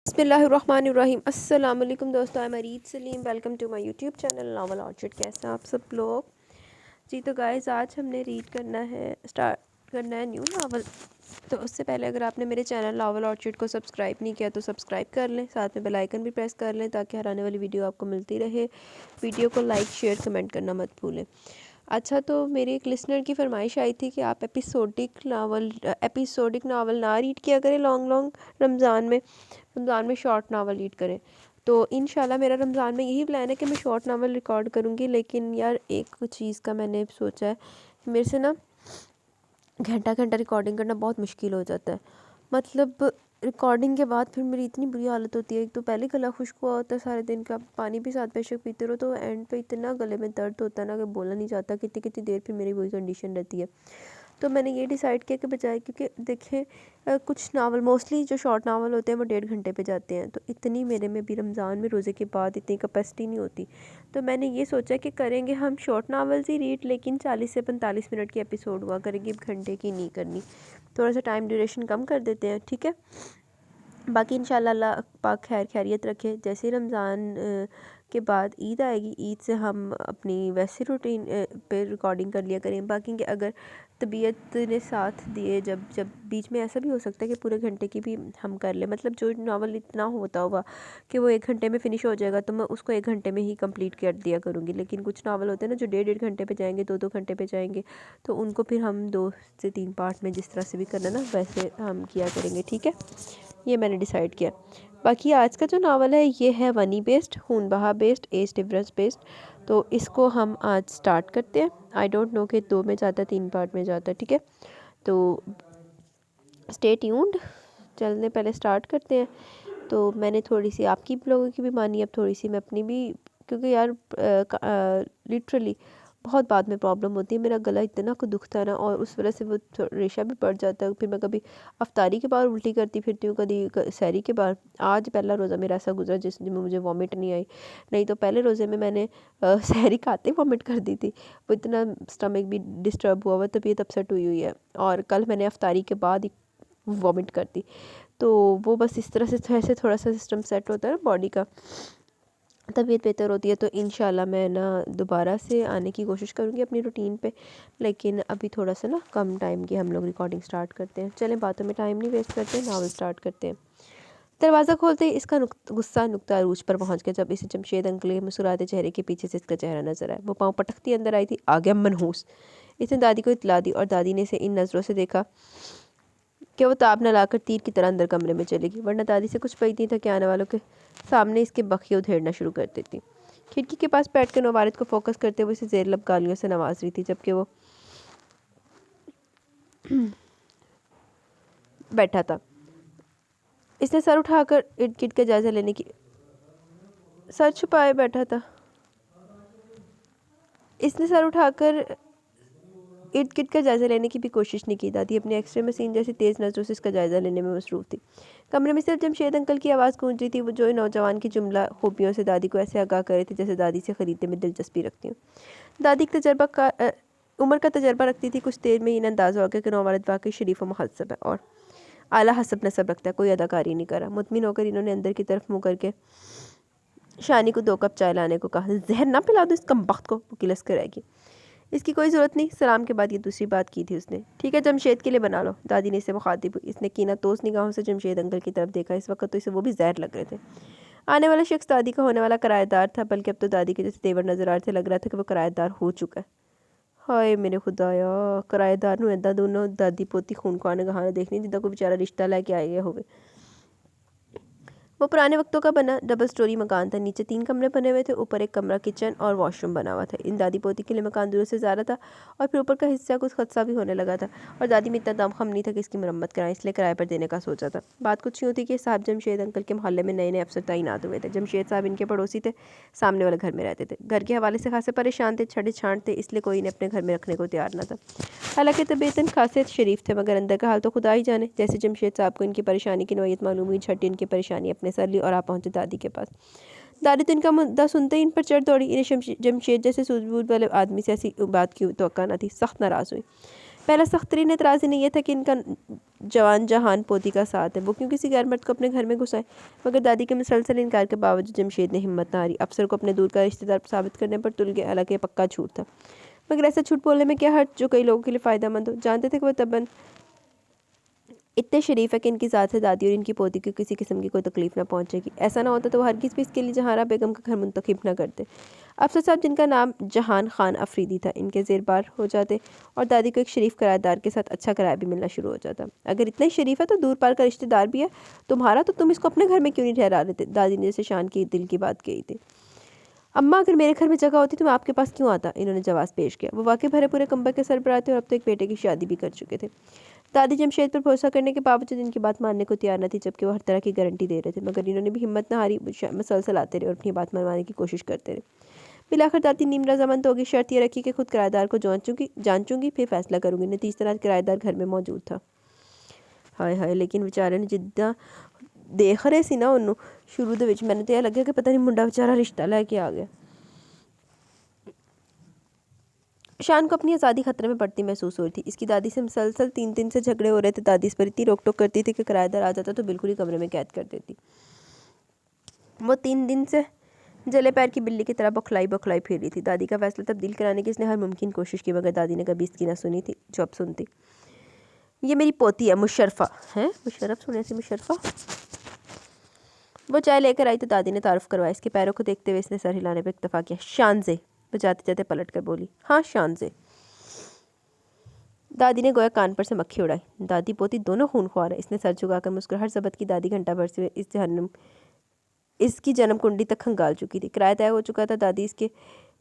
बिस्मिल्लाहिर्रहमानिर्रहीम अस्सलाम वालेकुम दोस्तों, I am Areed Saleem. Welcome to my YouTube channel Novel Orchid. कैसे हैं आप सब लोग जी? तो गाइस आज हमने रीड करना है, स्टार्ट करना है न्यू नावल। तो उससे पहले अगर आपने मेरे चैनल नावल ऑर्चिड को सब्सक्राइब नहीं किया तो सब्सक्राइब कर लें, साथ में बेल आइकन भी प्रेस कर लें ताकि हर आने वाली वीडियो आपको मिलती रहे। वीडियो को लाइक शेयर कमेंट करना मत भूलें। अच्छा, तो मेरी एक लिसनर की फरमाइश आई थी कि आप एपिसोडिक नावल ना रीड किया करें लॉन्ग लॉन्ग रमज़ान में शॉर्ट नावल रीड करें। तो इंशाल्लाह मेरा रमज़ान में यही प्लान है कि मैं शॉर्ट नावल रिकॉर्ड करूँगी। लेकिन यार एक चीज़ का मैंने सोचा है, मेरे से ना घंटा घंटा रिकॉर्डिंग करना बहुत मुश्किल हो जाता है। मतलब रिकॉर्डिंग के बाद फिर मेरी इतनी बुरी हालत होती है। एक तो पहले गला खुश्क हुआ होता है सारे दिन का, पानी भी साथ बेशक पीते रहो तो एंड पे इतना गले में दर्द होता है ना कि बोला नहीं जाता। कितनी कितनी देर फिर मेरी वही कंडीशन रहती है। तो मैंने ये डिसाइड किया कि बजाय, क्योंकि देखें कुछ नावल मोस्टली जो शॉर्ट नावल होते हैं वो 1.5 घंटे पे जाते हैं, तो इतनी मेरे में भी रमज़ान में रोज़े के बाद इतनी कैपेसिटी नहीं होती। तो मैंने ये सोचा कि करेंगे हम शॉर्ट नावल्स ही रीड, लेकिन 40 से 45 मिनट की एपिसोड हुआ करेंगे, घंटे की नहीं करनी। थोड़ा सा टाइम ड्यूरेशन कम कर देते हैं, ठीक है। बाकी इंशाल्लाह अल्लाह पाक खैर खैरियत रखे। जैसे ही रमज़ान के बाद ईद आएगी, ईद से हम अपनी वैसे रूटीन पे रिकॉर्डिंग कर लिया करें। बाकी कि अगर तबीयत ने साथ दिए, जब जब बीच में ऐसा भी हो सकता है कि पूरे घंटे की भी हम कर लें। मतलब जो नावल इतना होता होगा कि वो 1 घंटे में फ़िनिश हो जाएगा तो मैं उसको 1 घंटे में ही कंप्लीट कर दिया करूँगी। लेकिन कुछ नावल होते हैं ना जो 1.5 घंटे पे जाएंगे, 2-2 घंटे पे जाएंगे, तो उनको फिर हम 2 से 3 पार्ट में जिस तरह से भी करना ना वैसे हम किया करेंगे, ठीक है। ये मैंने डिसाइड किया। बाकी आज का जो नावल है ये है वनी बेस्ड, खून बहा बेस्ड, एज डिफरेंस बेस्ड। तो इसको हम आज स्टार्ट करते हैं। आई डोंट नो कि 2 में जाता है 3 पार्ट में जाता है, ठीक है। तो स्टे ट्यून्ड, चलने पहले स्टार्ट करते हैं। तो मैंने थोड़ी सी आपकी लोगों की भी मानी, अब थोड़ी सी मैं अपनी भी, क्योंकि यार लिटरली बहुत बाद में प्रॉब्लम होती है। मेरा गला इतना को दुखता है ना, और उस वजह से वो रेशा भी पड़ जाता है। फिर मैं कभी अफ्तारी के बाद उल्टी करती फिरती हूँ, कभी सहरी के बाद। आज पहला रोज़ा मेरा ऐसा गुजरा जिसमें मुझे वॉमिट नहीं आई। नहीं तो पहले रोज़े में मैंने सहरी खाते वॉमिट कर दी थी। वो इतना स्टमक भी डिस्टर्ब हुआ हुआ, तबीयत अपसेट हुई हुई है। और कल मैंने अफ्तारी के बाद ही वॉमिट कर दी। तो वो बस इस तरह से ऐसे थोड़ा सा सिस्टम सेट होता है बॉडी का, तबीयत बेहतर होती है। तो इंशाल्लाह मैं ना दोबारा से आने की कोशिश करूँगी अपनी रूटीन पे। लेकिन अभी थोड़ा सा ना कम टाइम की हम लोग रिकॉर्डिंग स्टार्ट करते हैं। चलें बातों में टाइम नहीं वेस्ट करते, नावल स्टार्ट करते हैं। दरवाज़ा खोलते ही इसका गुस्सा नुक्ता अरूज पर पहुंच गया जब इसे जमशेद अंकल के मुस्कुराते चेहरे के पीछे से इसका चेहरा नजर आया। वो पाँव पटकती अंदर आई थी। आ गया मनहूस, इसने दादी को इतला दी, और दादी ने इसे इन नज़रों से देखा कि वो ताब न लाकर तीर की तरह अंदर कमरे में चलेगी, वरना दादी से कुछ पई नहीं था कि आने वालों के सामने इसके बखिए उधेड़ना शुरू कर देती। खिड़की के पास बैठकर नवारिद को फोकस करते हुए इसे जेर लब गालियों से नवाज रही थी, जबकि वो बैठा था। इसने सर उठाकर इर्द गिर्द का जायजा लेने की सर छुपाए बैठा था। इसने सर उठाकर इर्द गिर्द का जायजा लेने की भी कोशिश नहीं की। दादी अपने एक्सरे मशीन जैसी तेज़ नज़रों से इसका जायजा लेने में मसरूफ़ थी। कमरे में सिर्फ जमशेद अंकल की आवाज़ गूंज रही थी, वो जो नौजवान की जुमला खूबियों से दादी को ऐसे आगाह करे थे जैसे दादी से ख़रीदने में दिलचस्पी रखती हूँ। दादी एक उम्र का तजर्बा रखती थी। कुछ देर में इन अंदाज़ हो गया कि नौवालिद वाकई शरीफ व महसब है और आला हसब नसब रखता है, कोई अदाकारी नहीं करा। मुतमिन होकर इन्होंने अंदर की तरफ मुँह करके शानी को 2 कप चाय लाने को कहा। जहर ना पिला दो इस कमबख्त को, वो किलस कर आएगी। इसकी कोई ज़रूरत नहीं। सलाम के बाद ये दूसरी बात की थी उसने। ठीक है, जमशेद के लिए बना लो, दादी ने इसे मुखातिब। इसने कीना तोस निगाहों से जमशेद अंकल की तरफ देखा। इस वक्त तो इसे वो भी जहर लग रहे थे। आने वाला शख्स दादी का होने वाला किराएदार था, बल्कि अब तो दादी के जैसे तेवर नजर आ रहे थे। लग रहा था कि वो किराएदार हो चुका है। हाय मेरे खुदाया, किराएदार नूं इदा दोनों दादी पोती खून खाने कहानी देखनी जिदा कोई बेचारा रिश्ता लेके आए गया होवे। वो पुराने वक्तों का बना डबल स्टोरी मकान था। नीचे 3 कमरे बने हुए थे, ऊपर एक कमरा किचन और वॉशरूम बना हुआ था। इन दादी पोती के लिए मकान दूर से ज़्यादा था और फिर ऊपर का हिस्सा कुछ खदसा भी होने लगा था, और दादी में इतना दमखम नहीं था कि इसकी मरम्मत कराएं, इसलिए किराए पर देने का सोचा था। बात कुछ यूँ थी कि साहब जमशेद अंकल के मोहल्ले में नए नए अफसर तैनात हुए थे। जमशेद साहब इनके पड़ोसी थे, सामने वाले घर में रहते थे। घर के हवाले से खासे परेशान थे, छड़े छांट थे, इसलिए कोई इन्हें अपने घर में रखने को तैयार न था। हालांकि तबीयतन खासियत शरीफ थे, मगर अंदर का हाल तो खुदा ही जाने। जैसे जमशेद साहब को इनकी परेशानी की नोयत मालूम हुई, झट इनकी परेशानी अपने सर ली और आ पहुंचे दादी के पास। दादी तो इनका मुद्दा सुनते ही इन पर चढ़ दौड़ी। इन्हें जमशेद जैसे सूझबूझ वाले आदमी से ऐसी बात की तवक्का न थी। सख्त नाराज़ हुई। पहला सख्त तरीन एतराज़ इन्हें यह था कि इनका जवान जहान पोती का साथ है, वो क्यों किसी गैर मर्द को अपने घर में घुसाए। मगर दादी के मुसलसल इनकार के बावजूद जमशेद ने हिम्मत न हारी। अफसर को अपने दूर का रिश्तेदार साबित करने पर तुल गया, हालांकि पक्का झूठ था। मगर ऐसा झूठ बोलने में क्या हर्ज जो कई लोगों के लिए फ़ायदेमंद हो। जानते थे कि वो तबन इतने शरीफ है कि इनकी ज़ात से दादी और इनकी पोती को किसी किस्म की कोई तकलीफ ना पहुंचेगी। ऐसा ना होता तो वो हरगिज़ भी इसके लिए जहारा बेगम का घर मुंतखब ना करते। अफसर साहब, जिनका नाम जहान खान अफरीदी था, इनके ज़ेरबार हो जाते और दादी को एक शरीफ किराएदार के साथ अच्छा किराया भी मिलना शुरू हो जाता। अगर इतना ही शरीफ है तो दूर पार का रिश्तेदार भी है तुम्हारा, तो तुम इसको अपने घर में क्यों नहीं ठहरा लेते। दादी ने जैसे शान की दिल की बात कही थी। अम्मा, अगर मेरे घर में जगह होती तो मैं आपके पास क्यों आता, इन्होंने जवाब पेश किया। वो वाकई भरे पूरे कंबल के सरबराह थे और अब तो एक बेटे की शादी भी कर चुके थे। दादी जमशेद पर भरोसा करने के बावजूद इनकी बात मानने को तैयार न थी, जबकि वो हर तरह की गारंटी दे रहे थे। मगर इन्होंने भी हिम्मत न हारी, मसलसल आते रहे और अपनी बात मनवाने की कोशिश करते रहे। फिर दादी नीम रजामंद होगी, शर्त ये रखी कि खुद किराएदार को जांचूंगी फिर फैसला करूंगी। नतीजतन किराएदार घर में मौजूद था। हाय हाय, लेकिन बेचारे ने जिद्दां देख रहे सी ना उन्होंने शुरू ਦੇ ਵਿੱਚ ਮੈਨੂੰ ਤਾਂ ਇਹ ਲੱਗਿਆ ਕਿ ਪਤਾ ਨਹੀਂ ਮੁੰਡਾ ਵਿਚਾਰਾ ਰਿਸ਼ਤਾ ਲੈ ਕੇ ਆ ਗਿਆ। शान को अपनी आज़ादी खतरे में पड़ती महसूस हो रही थी। इसकी दादी से मुसलसल 3 दिन से झगड़े हो रहे थे। दादी इस पर इतनी रोक टोक करती थी कि किराएदार आ जाता तो बिल्कुल ही कमरे में कैद कर देती। वो 3 दिन से जले पैर की बिल्ली की तरह बौखलाई फिर रही थी। दादी का फैसला तब्दील कराने की इसने हर मुमकिन कोशिश की, मगर दादी ने कभी इसकी ना सुनी थी जो अब सुनती। ये मेरी पोती है मुशर्रफा। है मुशर्रफ, सुने से मुशर्रफा। वो चाय लेकर आई तो दादी ने तारुफ करवाया। इसके पैरों को देखते हुए इसने सर हिलाने पर इक्तफा किया। शान से वो जाते जाते पलट कर बोली, हाँ शान से। दादी ने गोया कान पर से मक्खी उड़ाई। दादी पोती दोनों खूनख्वार है, इसने सर झुकाकर मुस्कुराहट जबत की। दादी घंटा भर से इसकी जन्म कुंडली तक खंगाल चुकी थी। किराया तय हो चुका था। दादी इसके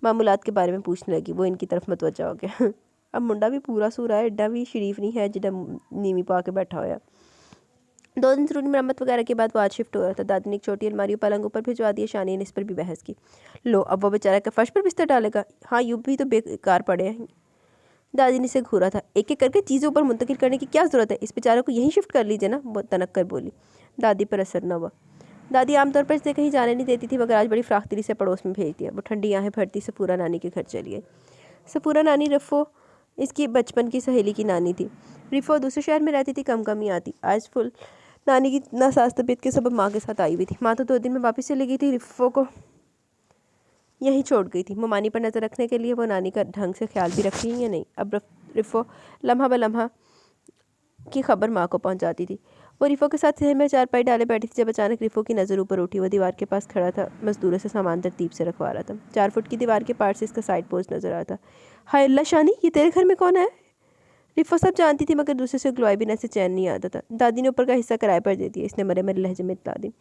मामूलात के बारे में पूछने लगी। वो इनकी तरफ मतवज्जा हो गया। अब मुंडा भी पूरा सूरा है, एड्डा भी शरीफ नहीं है जिड्डा नीवी पा के बैठा होया। 2 दिन ज़रूरी मरम्मत वगैरह के बाद वो आज शिफ्ट हो रहा था। दादी ने एक छोटी अलमारी पलंग ऊपर भिजवा दिया। शानी ने इस पर भी बहस की। लो, अब वो बेचारा के फर्श पर बिस्तर डालेगा। हाँ, यूँ भी तो बेकार पड़े हैं। दादी ने इसे घूरा था। एक एक करके चीज़ों पर मुंतकिल करने की क्या ज़रूरत है, इस बेचारे को यहीं शिफ्ट कर लीजिए ना, वो तनक कर बोली। दादी पर असर न हुआ। दादी आमतौर पर इसे कहीं जाने नहीं देती थी, मगर आज बड़ी फ्राख्तरी से पड़ोस में भेज दिया। वो ठंडी आहें भरती सफूरा नानी के घर चली गई। सफूरा नानी रिफ़ो इसकी बचपन की सहेली की नानी थी। रिफ़ो दूसरे शहर में रहती थी, कम कम ही आती। आज फुल नानी की नासाज तबीयत के सबब माँ के साथ आई हुई थी। माँ तो 2 दिन में वापस चली गई थी, रिफ़ो को यहीं छोड़ गई थी। मुमानी पर नज़र रखने के लिए वो नानी का ढंग से ख्याल भी रख रही है या नहीं। अब रिफ़ो लम्हा ब लम्हा की खबर माँ को पहुँचाती थी। वो रिफ़ो के साथ सहन में चारपाई डाले बैठी थी जब अचानक रिफ़ो की नज़र ऊपर उठी। वो दीवार के पास खड़ा था, मज़दूरों से सामान तरतीब से रखवा रहा था। 4 फुट की दीवार के पार से इसका साइड पोस्ट नज़र आता। हाय अल्लाह शानी, ये तेरे घर में कौन है। रिफ़ो सब जानती थी, मगर दूसरे से गुलवाई बिना से चैन नहीं आता था। दादी ने ऊपर का हिस्सा किराए पर दे दिया। इसने मरे मरे लहजे में इतला दी।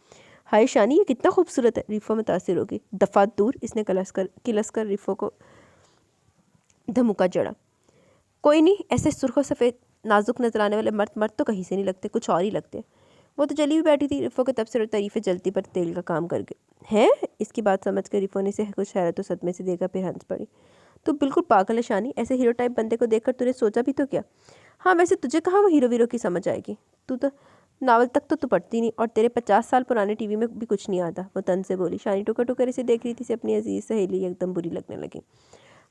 हाय शानी, ये कितना खूबसूरत है। रिफ़ो मुतासिर होगी। दफ़ा दूर, इसने किलस कर रिफ़ो को धमुका जड़ा। कोई नहीं, ऐसे सुर्ख सफ़ेद नाजुक नजर आने वाले मर्द तो कहीं से नहीं लगते, कुछ और ही लगते हैं। वो तो जली हुई बैठी थी। रिफ़ो के तबसरे और तारीफ़ें जलती पर तेल का काम कर गए हैं। इसकी बात समझ कर रिफ़ो ने इसे कुछ हैरत और सदमे से देखा, फिर हंस पड़ी। तू बिल्कुल पागल है शानी, ऐसे हीरो टाइप बंदे को देखकर तूने सोचा भी तो क्या। हाँ, वैसे तुझे कहाँ वो हीरो वीरो की समझ आएगी। तू तो नावल तक तो तू पढ़ती नहीं, और तेरे 50 साल पुराने टीवी में भी कुछ नहीं आता, वो तन से बोली। शानी टुकर टुकर इसे देख रही थी। इसे अपनी अजीज़ सहेली एकदम बुरी लगने लगी।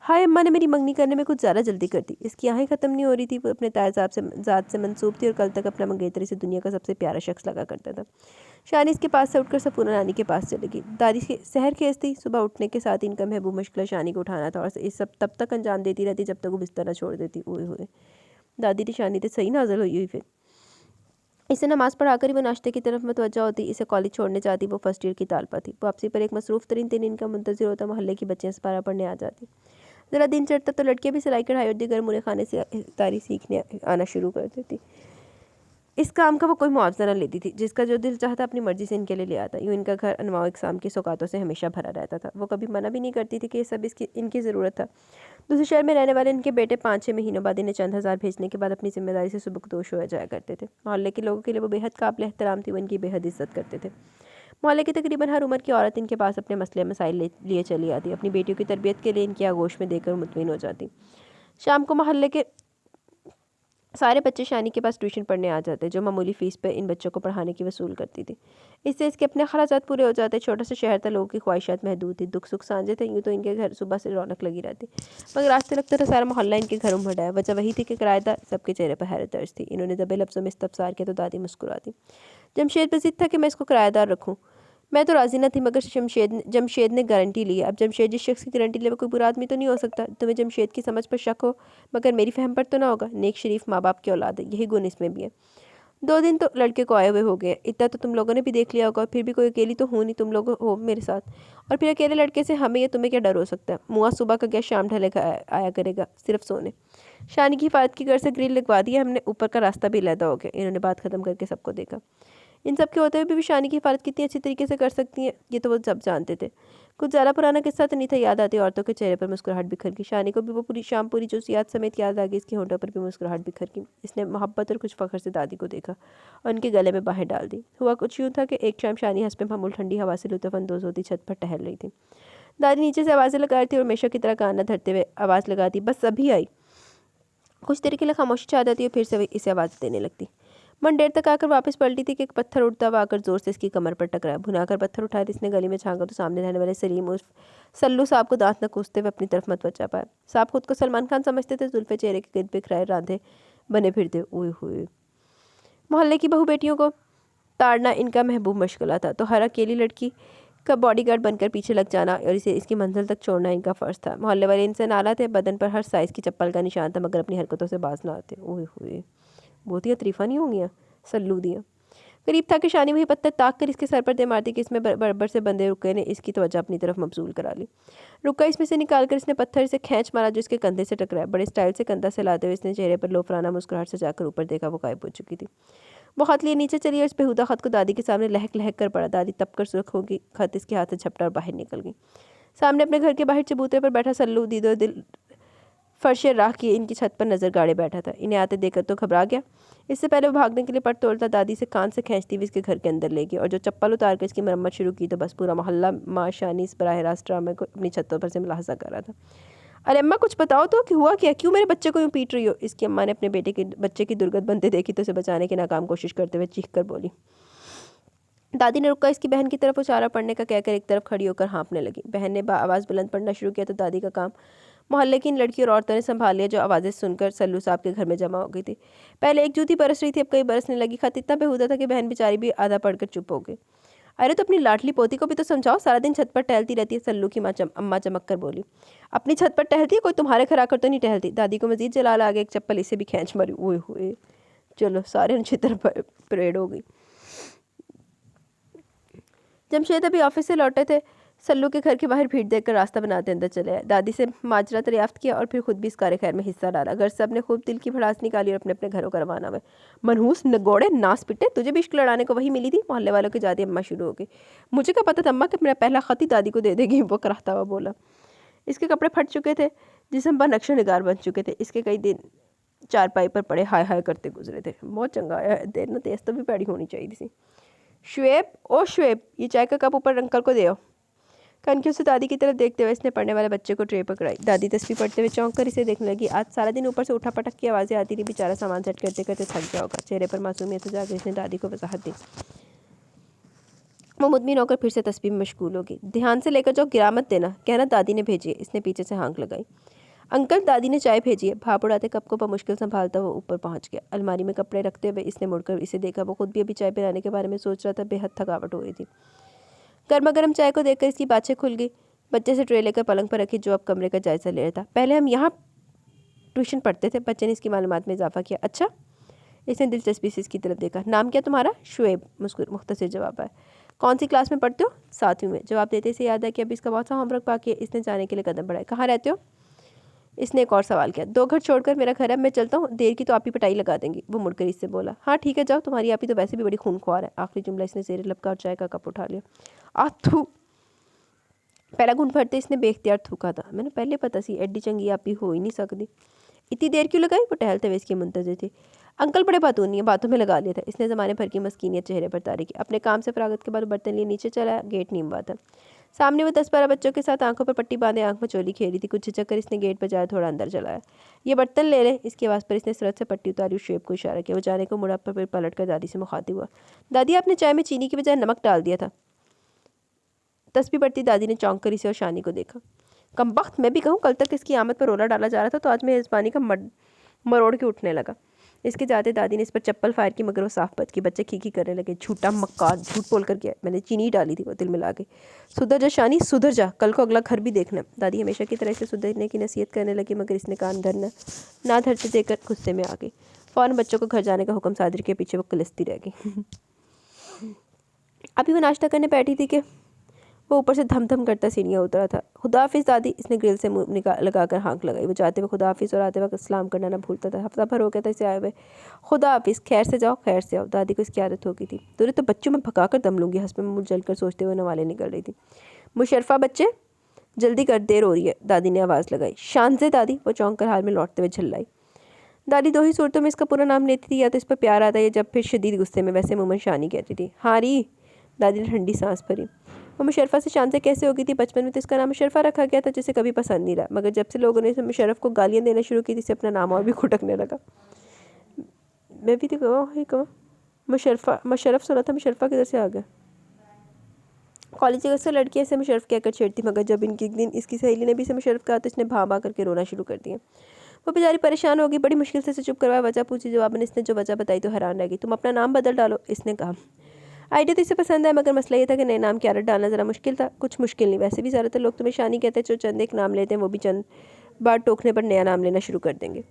हाय अम्मा ने मेरी मंगनी करने में कुछ ज़्यादा जल्दी कर दी। इसकी आँखें ख़त्म नहीं हो रही थी। वो अपने तायजाब से ज़ात से मंसूब थी और कल तक अपना मंगेतर इसे दुनिया का सबसे प्यारा शख्स लगा करता था। शानी इसके पास से उठकर सफूरा नानी के पास चली गई। दादी सहर खेज थी। सुबह उठने के साथ इनका महबूब मुश्किल शानी को उठाना था, और इस सब तब तक अंजाम देती रहती जब तक वो बिस्तर न छोड़ देती। ओए होए, दादी ने शानी तो सही नाजल हुई। फिर इसे नमाज़ पढ़ाकर ही वो नाश्ते की तरफ मतवज्जा होती। इसे कॉलेज छोड़ने जाती। वो फर्स्ट ईयर की तालपा थी। वापसी पर एक मसरूफ़ तरीन दिन इनका मुंतज़िर होता। मोहल्ले की बच्चियाँ सपारा पढ़ने आ जाती। ज़रा दिन चढ़ता तो लड़कियाँ भी सिलाई कढ़ाई और दीगर मुरे खाने से तारी सीखने आना शुरू कर देती। इस काम का वो कोई मुआवजा न लेती थी। जिसका जो दिल चाहता अपनी मर्जी से इनके लिए ले आता। यूँ इनका घर अनवाओ इकसाम की सौगातों से हमेशा भरा रहता था। वो कभी मना भी नहीं करती थी कि ये सब इनकी ज़रूरत था। दूसरे शहर में रहने वाले इनके बेटे 5-6 महीनों बाद इन्हें चंद हज़ार भेजने के बाद अपनी जिम्मेदारी से सुबकदोश हो जाया करते थे। मोहल्ले के लोगों के लिए वो बेहद काबिल एहतराम थी। वो इनकी बेहद इज्जत करते थे। मोहल्ले की तकरीबन हर उम्र की औरत इनके पास अपने मसले मसाइल लिए चली आती। अपनी बेटियों की तरबियत के लिए इनकी आगोश में देकर मुतमिन हो जाती। शाम को मोहल्ले के सारे बच्चे शानी के पास ट्यूशन पढ़ने आ जाते, जो मामूली फ़ीस पर इन बच्चों को पढ़ाने की वसूल करती थी। इससे इसके अपने खर्चात पूरे हो जाते। छोटा सा शहर था, लोगों की ख्वाहिशात महदूद थी, दुख सुख साझे थे, यूँ तो इनके घर सुबह से रौनक लगी रहती। मगर आज तो लगता था सारा मोहल्ला इनके घरों में भरा है। वजह वही थी कि किराएदार सबके चेहरे पर हैरत दर्ज थी। इन्होंने दबे लफ्ज़ों में इस्तफसार किया तो दादी मुस्कुरा दी। जमशेद पर ज़िद था कि मैं इसको किराएदार रखूँ। मैं तो राज़ी न थी, मगर जमशेद ने गारंटी ली। अब जमशेद जिस शख्स की गारंटी ले वो कोई बुरा आदमी तो नहीं हो सकता। तुम्हें जमशेद की समझ पर शक हो, मगर मेरी फहम पर तो ना होगा। नेक शरीफ माँ बाप की औलाद है, यही गुण इसमें भी है। 2 दिन तो लड़के को आए हुए हो गए, इतना तो तुम लोगों ने भी देख लिया होगा। फिर भी कोई अकेली तो हो नहीं, तुम लोग हो मेरे साथ। और फिर अकेले लड़के से हमें या तुम्हें क्या डर हो सकता है? मुआ सुबह का क्या शाम ढलेगा आया करेगा, सिर्फ सोने। शानी की हिफाजत की घर से ग्रिल लगवा दी है हमने, ऊपर का रास्ता भी अलहदा हो गया। इन्होंने बात खत्म करके सबको देखा। इन सब के होते हुए भी शानी की हिफाजत कितनी अच्छी तरीके से कर सकती हैं, ये तो वो सब जानते थे। कुछ ज़्यादा पुराना किस्सा तो नहीं था, याद आती औरतों के चेहरे पर मुस्कुराहट बिखर गई। शानी को भी वो पूरी शाम पूरी जोसियात समेत याद आ गई। इसके होंठों पर भी मुस्कुराहट बिखर गई। इसने मोहब्बत और कुछ फ़ख्र से दादी को देखा और उनके गले में बाहें डाल दी। हुआ कुछ यूँ था कि एक शाम शानी हंस पे मामूल ठंडी हवा से लुत्फ़अंदोज़ होती छत पर टहल रही थी। दादी नीचे से आवाज़ें लगा रही थी और हमेशा की तरह कान न धरते हुए आवाज़ लगाती, बस अभी आई। कुछ देर के लिए खामोशी छा जाती और फिर से इसे आवाज़ देने लगती। मन देर तक आकर वापस पलटी थी कि एक पत्थर उड़ता हुआ आकर जोर से इसकी कमर पर टकराया। भुनाकर पत्थर उठाया, इसने गली में झांका तो सामने रहने वाले सलीम उर्फ सल्लू साहब को दांत न कूसते हुए अपनी तरफ मत बचा पाया। साहब खुद को सलमान खान समझते थे, जुल्फे चेहरे के गिर्द बिखराए रांधे बने फिरते। ओए होए, मोहल्ले की बहू बेटियों को ताड़ना इनका महबूब मशगला था, तो हर अकेली लड़की का बॉडीगार्ड बनकर पीछे लग जाना और इसे इसकी मंजिल तक छोड़ना इनका फ़र्ज़ था। मोहल्ले वाले इनसे नाला थे, बदन पर हर साइज़ की चप्पल का निशान था, मगर अपनी हरकतों से बाज ना आते। ओए होए, बहुतियाँ तरीफ़ा नहीं होंगी सल्लू दियाँ। करीब था कि शानी वही पत्थर ताक कर इसके सर पर दे मारती कि इसमें बराबर से बंदे रुके ने इसकी तवज्जो अपनी तरफ मबजूल करा ली। रुका इसमें से निकाल कर इसने पत्थर से खींच मारा, जो इसके कंधे से टकराया। बड़े स्टाइल से कंधा से लाते हुए इसने चेहरे पर लोफराना मुस्कुराहट से जाकर ऊपर देखा, वो गायब हो चुकी थी। वो खत लिए नीचे चली और इस बेहुदा खत को दादी के सामने लहक लहक कर पड़ा। दादी तप कर सुर्ख होगी, खत इसके हाथ से झपटा और बाहर निकल गई। सामने अपने घर के बाहर चबूतरे पर बैठा सल्लू दीदो दिल फर्शे राख किए इनकी छत पर नजर गाड़े बैठा था। इन्हें आते देखकर तो घबरा गया। इससे पहले वो भागने के लिए पट तोड़ता दादी से कान से खींचती हुई इसके घर के अंदर ले गई और जो चप्पल उतार कर इसकी मरम्मत शुरू की तो बस पूरा मोहल्ला माँ शानी इस बराह रास्त ड्रामे को अपनी छतों पर से मुलाहजा कर रहा था। अरे अम्मा, कुछ बताओ तो कि हुआ क्या? क्यों मेरे बच्चे को यूँ पीट रही हो? इसकी अम्मा ने अपने बच्चे की दुर्गत बनते देखी तो उसे बचाने की नाकाम कोशिश करते हुए चीख कर बोली। दादी ने रुका इसकी बहन की तरफ उचारा पड़ने का कहकर एक तरफ खड़ी होकर हाँफने लगी। बहन ने आवाज़ बुलंद पड़ना शुरू किया तो दादी का काम मोहल्ले की इन लड़कियों और औरतों ने संभाल लिया, जो आवाज़ें सुनकर सल्लू साहब के घर में जमा हो गई थी। पहले एक जूती बरस रही थी, अब कई बरसने लगी। खत इतना बेहुदा था कि बहन बेचारी भी आधा पढ़कर चुप हो गई। अरे तो अपनी लाडली पोती को भी तो समझाओ, सारा दिन छत पर टहलती रहती है। सल्लू की अम्मा चमक कर बोली। अपनी छत पर टहलती है, कोई तुम्हारे घर आकर तो नहीं टहलती। दादी को मजीद जलाल आ गया, एक चप्पल इसे भी खींच मारी। ओए हुए, चलो सारे छितर परेड हो गई। जमशेद अभी ऑफिस से लौटे थे। सल्लू के घर के बाहर भीड़ देखकर रास्ता बनाते अंदर चले आए। दादी से माजरा दरियाफ्त किया और फिर खुद भी इस कार्य खैर में हिस्सा डाला। घर से अपने खूब दिल की भड़ास निकाली और अपने अपने घरों का रवाना हुए। मनहूस नगोड़े नास पिटे, तुझे भी इश्क लड़ाने को वही मिली थी? मोहल्ले वालों की जादी अम्मा शुरू हो गई। मुझे क्या पता था अम्मा कि मेरा पहला खत ही दादी को दे देगी, वो कराहता हुआ बोला। इसके कपड़े फट चुके थे, जिसम पर नक्शा निगार बन चुके थे। इसके कई दिन चारपाई पर पड़े हाय हाय करते गुजरे थे। बहुत चंगा आया है, देर न तेज तो भी पैड़ी होनी चाहिए थी। शुएब, ओ शुएब, ये चाय का कप ऊपर अंकल को दे आओ। कनखियों से दादी की तरफ देखते हुए इसने पढ़ने वाले बच्चे को ट्रे पकड़ाई। दादी तस्वीर पढ़ते हुए चौंक कर इसे देखने लगी। आज सारा दिन ऊपर से उठा पटक की आवाज़ें आती रही, बेचारा सामान सेट करते करते थक गया होगा। चेहरे पर मासूमियत से जाकर इसने दादी को वजाहत दी। वो मुतमिन होकर फिर से तस्वीर में मशगूल होगी। ध्यान से लेकर जाओ, गिरा मत देना, कहना दादी ने भेजी है। इसने पीछे से हाँक लगाई। अंकल, दादी ने चाय भेजी है। भाप उड़ाते कप को मुश्किल संभालता हुआ ऊपर पहुंच गया। अलमारी में कपड़े रखते हुए इसने मुड़कर इसे देखा। वो खुद भी अभी चाय पिलाने के बारे में सोच रहा था। बेहद थकावट हो रही थी। गर्मा गर्म चाय को देखकर इसकी बातें खुल गई। बच्चे से ट्रे लेकर पलंग पर रखी, जो अब कमरे का जायजा ले रहा था। पहले हम यहाँ ट्यूशन पढ़ते थे, बच्चे ने इसकी मालूमात में इजाफा किया। अच्छा, इसने दिलचस्पी से इसकी तरफ देखा। नाम क्या तुम्हारा? शुएब, मुख्तसर जवाब आया। कौन सी क्लास में पढ़ते हो? 7वीं में। जवाब देते से याद है कि अभी इसका बहुत सा होमवर्क बाकी है। इसने जाने के लिए कदम बढ़ाए। कहाँ रहते हो? इसने एक और सवाल किया। 2 घर छोड़कर मेरा घर है, मैं चलता हूँ, देर की तो आप ही पिटाई लगा देंगी। वो मुड़कर इससे बोला। हाँ ठीक है, जाओ, तुम्हारी आप ही तो वैसे भी बड़ी खूनख्वार है। आखिरी जुमला इसने ज़ेरे लब का और चाय का कप उठा लिया। आथू, पहला घूंट भरते इसने बेख्तियार थूका था। मैंने पहले पता सी एड्डी चंगी आप ही हो ही नहीं सकती। इतनी देर क्यों लगाई? वो टहलते हुए इसकी मुंतज़िर थी। अंकल बड़े बातूनी है, बातों में लगा लिया था। इसने ज़माने भर की मस्कीनियत चेहरे पर तारी की। अपने काम से फरागत के बाद बर्तन लिए नीचे चला। गेट नीम हुआ था। सामने वो 10-12 बच्चों के साथ आंखों पर पट्टी बांधे आंख में चोली खेल रही थी। कुछ झिझक कर इसने गेट पर जाया, थोड़ा अंदर चलाया। ये बर्तन ले ले। इसकी आवाज़ पर इसने सरहद से पट्टी उतारी, उस शेप को इशारा किया। वो जाने को मुड़ा, पर फिर पलट कर दादी से मुखातिब हुआ। दादी, आपने चाय में चीनी की बजाय नमक डाल दिया था। तस्बीह बढ़ती दादी ने चौंक कर इसे और शानी को देखा। कमबख्त, मैं भी कहूँ, कल तक इसकी आमद पर रोला डाला जा रहा था तो आज मैं मेज़बानी का मरोड़ के उठने लगा। इसके जाते दादी ने इस पर चप्पल फायर की, मगर वो साफ बच की। बच्चे खी करने लगे। झूठा मक्कार, झूठ बोल कर गया, मैंने चीनी डाली थी, वो दिल मिला के। सुधर जा शानी, सुधर जा, कल को अगला घर भी देखना। दादी हमेशा की तरह इसे सुधरने की नसीहत करने लगी, मगर इसने कान धरना ना धरते देकर गुस्से में आ गई। फ़ौरन बच्चों को घर जाने का हुक्म सादिर के पीछे वो कलस्ती रह गई। अभी वो नाश्ता करने बैठी थी कि वो ऊपर से धम धम करता सीढ़ियाँ उतरा था। खुदाफिज़ दादी, इसने ग्रिल से मुंह लगाकर हाँक लगाई। वो जाते हुए खुदाफिज़ और आते वक्त सलाम करना ना भूलता था। हफ्ता भर हो गया था इसे आए हुए। खुदाफिज़, खैर से जाओ, खैर से आओ। दादी को इसकी आदत हो गई थी। तुझे तो बच्चों में भगा कर दम लूँगी, हंस में मुँह जलकर सोचते हुए नवाले निकल रही थी। मुशर्रफा, बच्चे जल्दी कर, देर हो रही है, दादी ने आवाज़ लगाई। शान से दादी, वो चौंक कर हाल में लौटते हुए झल्लाई। दादी दो ही सूरतों में इसका पूरा नाम लेती थी, या तो इस पर प्यार आता या जब फिर शदीद गुस्से में, वैसे मुमन शानी कहती थी। हाँ री, दादी ने ठंडी सांस भरी। वो मुशर्रफा से शान से कैसे हो गई थी? बचपन में तो इसका नाम मुशर्रफा रखा गया था, जिसे कभी पसंद नहीं रहा, मगर जब से लोगों ने मुशर्रफ को गालियाँ देना शुरू की, जिससे अपना नाम और भी खुटकने लगा। मैं भी तो कहूँ मुशर्रफ सुना था, मुशर्रफा किधर से आ गया? कॉलेज की अक्सर लड़कियाँ इसे मुशर्रफ कहकर छेड़ती, मगर जब इनकी एक दिन इसकी सहेली ने भी इसे मुशर्रफ कहा तो इसने भा करके रोना शुरू कर दिया। वो बेचारी परेशान हो गई, बड़ी मुश्किल से इसे चुप करवाया। वजह पूछी, जवाब में इसने जो वजह बताई तो हैरान रह गई। तुम अपना नाम बदल डालो, इसने कहा। आइडिया तो इसे पसंद है, मगर मसला ये था कि नए नाम की आदत डालना ज़रा मुश्किल था। कुछ मुश्किल नहीं, वैसे भी ज़्यादातर लोग तुम्हें शानी कहते हैं। जो चंद एक नाम लेते हैं वो भी चंद बार टोकने पर नया नाम लेना शुरू कर देंगे।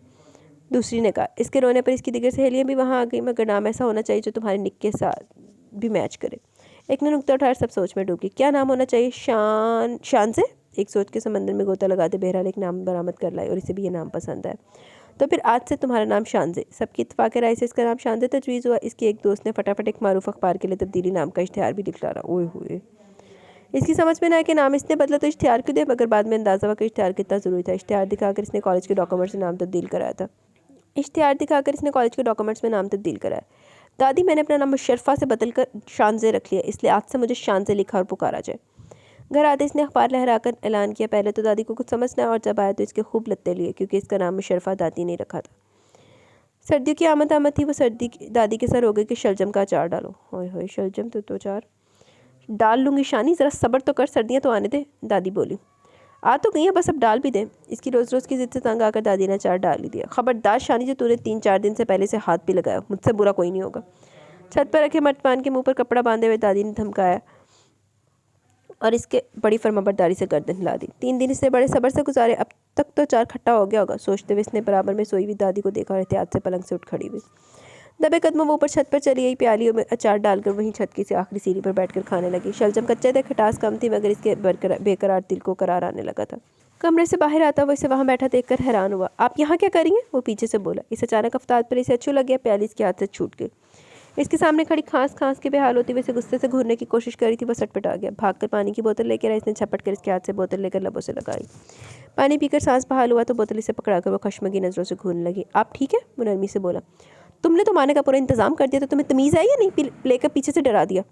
दूसरी ने कहा। इसके रोने पर इसकी दिगर सहेलियाँ भी वहाँ आ गई, मगर नाम ऐसा होना चाहिए जो तुम्हारे निक के साथ भी मैच करे। एक ने नुक्ता उठाया, सब सोच में डूब गई। क्या नाम होना चाहिए? शान से? एक सोच के समंदर में गोता लगाते बहरहाल एक नाम बरामद कर लाई, और इसे भी ये नाम पसंद आया। तो फिर आज से तुम्हारा नाम शानज़े। सबकी इत्तेफाक राय से इसका नाम शानज़े तजवीज़ हुआ। इसकी एक दोस्त ने फटाफट एक मारूफ अखबार के लिए तब्दीली नाम का इश्तिहार भी दिखलाया। ओए होए, इसकी समझ में ना आया कि नाम इसने बदला तो इश्तिहार क्यों दे, मगर बाद में अंदाज़ा हुआ कि इश्तिहार कितना ज़रूरी था। इश्तिहार दिखाकर इसने कॉलेज के डॉक्यूमेंट्स में नाम तब्दील कराया। दादी, मैंने अपना नाम मुशर्रफा से बदल कर शानज़े रख लिया, इसलिए आज से मुझे शान से लिखा और पुकारा जाए। घर आते इसने अखबार लहराकर ऐलान किया। पहले तो दादी को कुछ समझ ना आया, और जब आया तो इसके खूब लत्ते लिए, क्योंकि इसका नाम मुशर्रफा दादी ने रखा था। सर्दियों की आमद थी। वो सर्दी दादी के सर हो गई कि शलजम का अचार डालो। होए होए, शलजम तो अचार डाल लूँगी शानी, ज़रा सब्र तो कर, सर्दियाँ तो आने दे, दादी बोली। आ तो गई है, बस अब डाल भी दे। इसकी रोज़ रोज़ की जिद से तंग आकर दादी ने अचार डाल ही दिया। खबरदार शानी, जो तूने 3-4 दिन से पहले से हाथ भी लगाया, मुझसे बुरा कोई नहीं होगा। छत पर रखे मर्तबान के मुंह पर कपड़ा बांधे हुए दादी ने धमकाया, और इसके बड़ी फर्माबरदारी से गर्दन हिला दी। 3 दिन इसने बड़े सब्र से गुजारे। अब तक तो अचार खट्टा हो गया होगा, सोचते हुए इसने बराबर में सोई हुई दादी को देखा और एहतियात से पलंग से उठ खड़ी हुई। दबे कदमों वो ऊपर छत पर चली गई। प्यालियों में अचार डालकर वहीं छत की से आखिरी सीढ़ी पर बैठकर खाने लगी। शलजम कच्चे थे, खटास कम थी, मगर इसके बेकरार दिल को करार आने लगा था। कमरे से बाहर आता वो इसे वहाँ बैठा देखकर हैरान हुआ। आप यहाँ क्या करेंगे? वो पीछे से बोला। इस अचानक अफ्तार पर इसे अच्छू लग गया। प्याली इसके हाथ से छूट गई। इसके सामने खड़ी खांस के बेहाल होती हुई इसे गुस्से से घूरने की कोशिश करी थी। वो सटपट आ गया। भागकर पानी की बोतल लेकर आया। इसने झपट कर इसके हाथ से बोतल लेकर लबों से लगाई। पानी पीकर सांस बहाल हुआ तो बोतल इसे पकड़ाकर वो खश्म की नज़रों से घूरने लगी। आप ठीक है? वो नरमी से बोला। तुमने तो माने का पूरा इंतजाम कर दिया, तो तुम्हें तमीज़ आई या नहीं? लेकर पीछे से डरा दिया।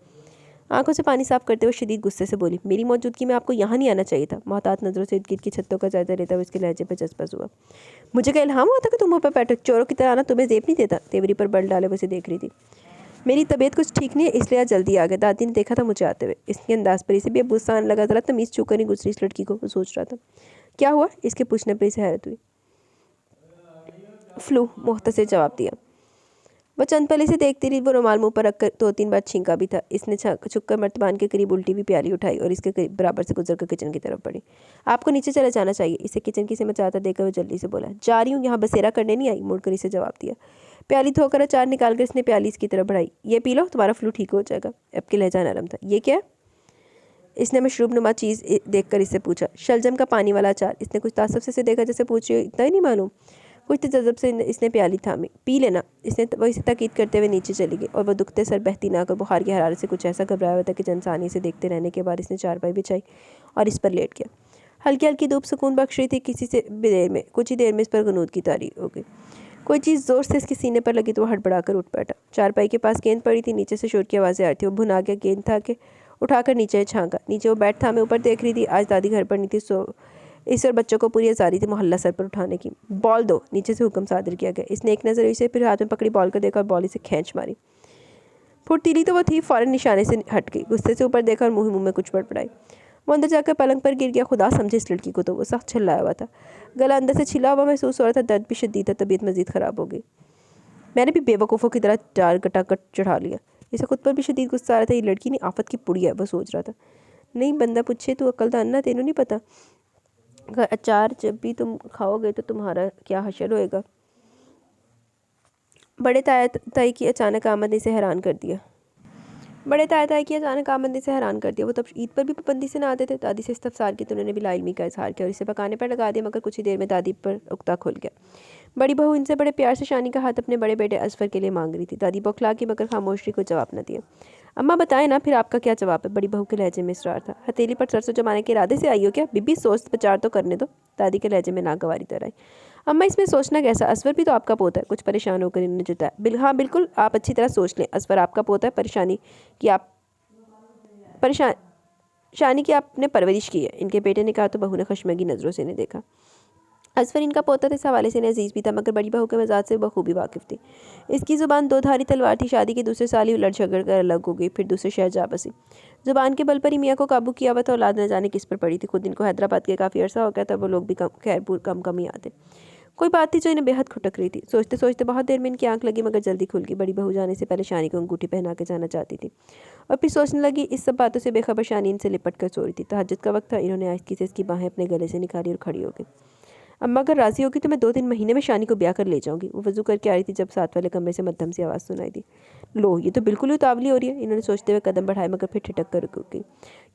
आंखों से पानी साफ करते हुए शदीद गुस्से से बोली। मेरी मौजूदगी में आपको यहाँ नहीं आना चाहिए था। मोहतात नज़रों से इर्द गिर्द की छतों का जायजा लेता हुआ इसके लहजे पर जज्बस हुआ। मुझे क्या इल्हाम हुआ था कि तुम ऊपर बैठो? चोरों की तरह आना तुम्हें जेब नहीं देता। तेवरी पर बल डाले वो इसे देख रही थी। मेरी तबीयत कुछ ठीक नहीं है, इसलिए आज जल्दी आ गया। दादी ने देखा था मुझे आते हुए। इसके अंदाज पर इसे भी अब गुस्सा आने लगा। ज़रा तमीज़ छू कर नहीं गुजरी इस लड़की को, वो सोच रहा था। क्या हुआ? इसके पूछने पर इसे हैरत हुई। फ्लू, मुख्तसर जवाब दिया। वह चंद पल इसे देखती रही। वो रुमाल मुंह पर रखकर 2-3 बार छींका भी था। इसने छुपकर मर्तबान के करीब उल्टी भी प्याली उठाई और इसके करीब बराबर से गुजरकर किचन की तरफ बढ़ी। आपको नीचे चले जाना चाहिए, इसे किचन की सिमत जाता देखकर वो जल्दी से बोला। जा रही हूँ, यहाँ बसेरा करने नहीं आई, मुड़कर इसे जवाब दिया। प्याली धोकर अचार निकालकर इसने प्याली इसकी तरफ बढ़ाई। ये पी लो, तुम्हारा फ्लू ठीक हो जाएगा। अब के लहजा नरम था। ये क्या? इसने मशरूब नुमा चीज़ देखकर इससे पूछा। शलजम का पानी वाला अचार। इसने कुछ तासुफ से देखा, जैसे पूछ रही हो, इतना ही नहीं मालूम? कुछ तजब से इसने प्याली थामी। पी लेना, इसने वो इसे ताकीद करते हुए नीचे चली गई। और वह दुखते सर बहती ना कर बुखार की हरारत से कुछ ऐसा घबराया हुआ था कि जनसानी से देखते रहने के बाद इसने चारपाई बिछाई और इस पर लेट गया। हल्की हल्की धूप सुकून बख्श रही थी। कुछ ही देर में इस पर गनूद की तारी हो गई। कोई चीज़ ज़ोर से इसके सीने पर लगी तो वह हड़बड़ाकर उठ बैठा। चारपाई के पास गेंद पड़ी थी, नीचे से शोर की आवाज़ें आ रही थी। वो भुना गया। गेंद था कि उठाकर नीचे झांका। नीचे वो बेड था, मैं ऊपर देख रही थी। आज दादी घर पर नहीं थी, सो इस और बच्चों को पूरी आज़ादी थी मोहल्ला सर पर उठाने की। बॉल दो, नीचे से हुक्म सादर किया गया। इसने एक नज़र इसे, फिर हाथ में पकड़ी बॉल को देखा और बॉल इसे खींच मारी। फुर्तीली तो वो थी, फ़ौरन निशाने से हट गई। गुस्से से ऊपर देखा और मुँह में कुछ बड़बड़ाई। वो अंदर जाकर पलंग पर गिर गया। खुदा समझे इस लड़की को, तो वो सख्त चिल्लाया हुआ था। गला अंदर से छिला हुआ महसूस हो रहा था, दर्द भी शदीद था, तबीयत मजीद ख़राब हो गई। मैंने भी बेवकूफ़ों की तरह चार कटाकट चढ़ा लिया। इसे खुद पर भी शदीद गुस्सा आ रहा था। ये लड़की नहीं, आफत की पुड़ी है, वो सोच रहा था। नहीं बंदा पूछे, तू अक्लदान ना, तेनों नहीं पता अचार जब भी तुम खाओगे तो तुम्हारा क्या हशर होएगा। बड़े ताया ताई की अचानक आमद ने इसे हैरान कर दिया। वो तब ईद पर भी पाबंदी से ना आते थे। दादी से इस्तफसार की तो उन्होंने भी लाइल्मी का इजहार किया और इसे पकाने पर लगा दिया, मगर कुछ ही देर में दादी पर उक्ता खुल गया। बड़ी बहू इनसे बड़े प्यार से शानी का हाथ अपने बड़े बेटे असफर के लिए मांग रही थी। दादी बौखला की, मगर खामोशी को जवाब न दिया। अम्मा बताएं ना, फिर आपका क्या जवाब है? बड़ी बहू के लहजे में इसरार था। हथेली पर सरसों जमाने के इरादे से आई हो क्या? बीबी सोच विचार तो करने दो। दादी के लहजे में नागवारी तरह आई। अम्मा इसमें सोचना कैसा, असवर भी तो आपका पोता है। कुछ परेशान होकर इन्होंने जताया। हाँ बिल्कुल, आप अच्छी तरह सोच लें, असवर आपका पोता है। परेशान शानी की आपने परवरिश की है, इनके बेटे ने कहा तो बहू ने खशमगी नज़रों से इन्हें देखा। असफर इनका पोता था, इस हवाले से अजीज़ भी था, मगर बड़ी बहू के मजाज से बखूबी वाकिफ़ थी। इसकी ज़ुबान दो धारी तलवार थी। शादी के दूसरे साल ही उलट झगड़ कर अलग हो गई, फिर दूसरे शहर जा बसी। ज़ुबान के बल पर ही मियाँ को काबू किया हुआ था। औलाद न जाने किस पर पड़ी थी। खुद इनको हैदराबाद के काफ़ी अर्सा हो गया था, वो लोग भी खैरपुर कम ही आते। कोई बात थी जो इन्हें बेहद खटक रही थी। सोचते सोचते बहुत देर में इनकी आंख लगी, मगर जल्दी खुल गई। बड़ी बहू जाने से पहले शानी को अंगूठी पहना के जाना चाहती थी और फिर सोचने लगी। इस सब बातों से बेखबर शानी इनसे लिपट कर सो रही थी। तहज्जुद का वक्त था। इन्होंने आहिस्ती से इसकी बाहें अपने गले से निकाली और खड़ी हो गई। अम्मा अगर राजी होगी तो मैं 2-3 महीने में शानी को ब्याह कर ले जाऊंगी। वो वजू करके आ रही थी जब साथ वाले कमरे से मध्यम सी आवाज़ सुनाई दी। लो, ये तो बिल्कुल ही उतावली हो रही है। इन्होंने सोचते हुए कदम बढ़ाए, मगर फिर ठिठक कर रुक गई।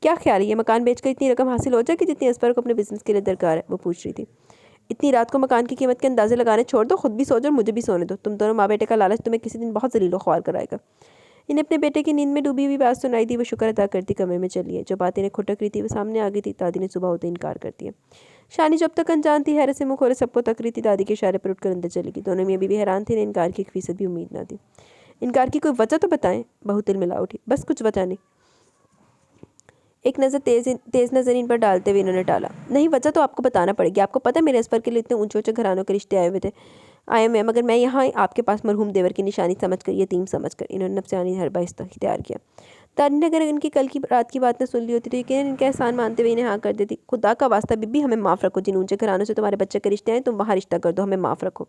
क्या ख्याल है, ये मकान बेचकर इतनी रकम हासिल हो जाएगी जितनी असफर को अपने बिजनेस के लिए दरकार है? वो पूछ रही थी। इतनी रात को मकान की कीमत के अंदाजे लगाने छोड़ दो, खुद भी सो जाओ और मुझे भी सोने दो। तुम दोनों माँ बेटे का लालच तुम्हें किसी दिन बहुत जलीलो ख्वार कराएगा। इन्हें अपने बेटे की नींद में डूबी हुई बात सुनाई दी। वो शुक्र अदा करती कमरे में चली है। जो बात इन्हें खुटक रही थी वो सामने आ गई थी। दादी ने सुबह होते इनकार कर दिया। शानी जब तक अनजान थी, हैरत से मुँह खोले सबको तक रही थी। दादी के इशारे पर उठकर अंदर चली गई। दोनों मियाँ बीवी हैरान थे। इन्हें इनकार की 1% भी उम्मीद न थी। इनकार की कोई वजह तो बताएं, बहू तिल मिला उठी। बस कुछ वजह नहीं। एक नज़र तेज़ नज़र इन पर डालते हुए इन्होंने टाला। नहीं, वजह तो आपको बताना पड़ेगी। आपको पता है मेरे असफर के लिए इतने ऊंचे ऊंचे घरानों के रिश्ते आए हुए, मगर मैं यहाँ आपके पास मरहूम देवर की निशानी समझकर, यतीम समझकर। इन्होंने नफसानी हरबा इख्तियार किया। दादी ने अगर इनकी कल की रात की बात ने सुन ली होती तो यकीनन इनका एहसान मानते हुए इन्हें हाँ कर देती। खुदा का वास्ता बीबी, हमें माफ़ रखो। जिन ऊंचे घरानों से तुम्हारे बच्चे के रिश्ते आए, तुम वहाँ रिश्ता कर दो, हमें माफ़ रखो।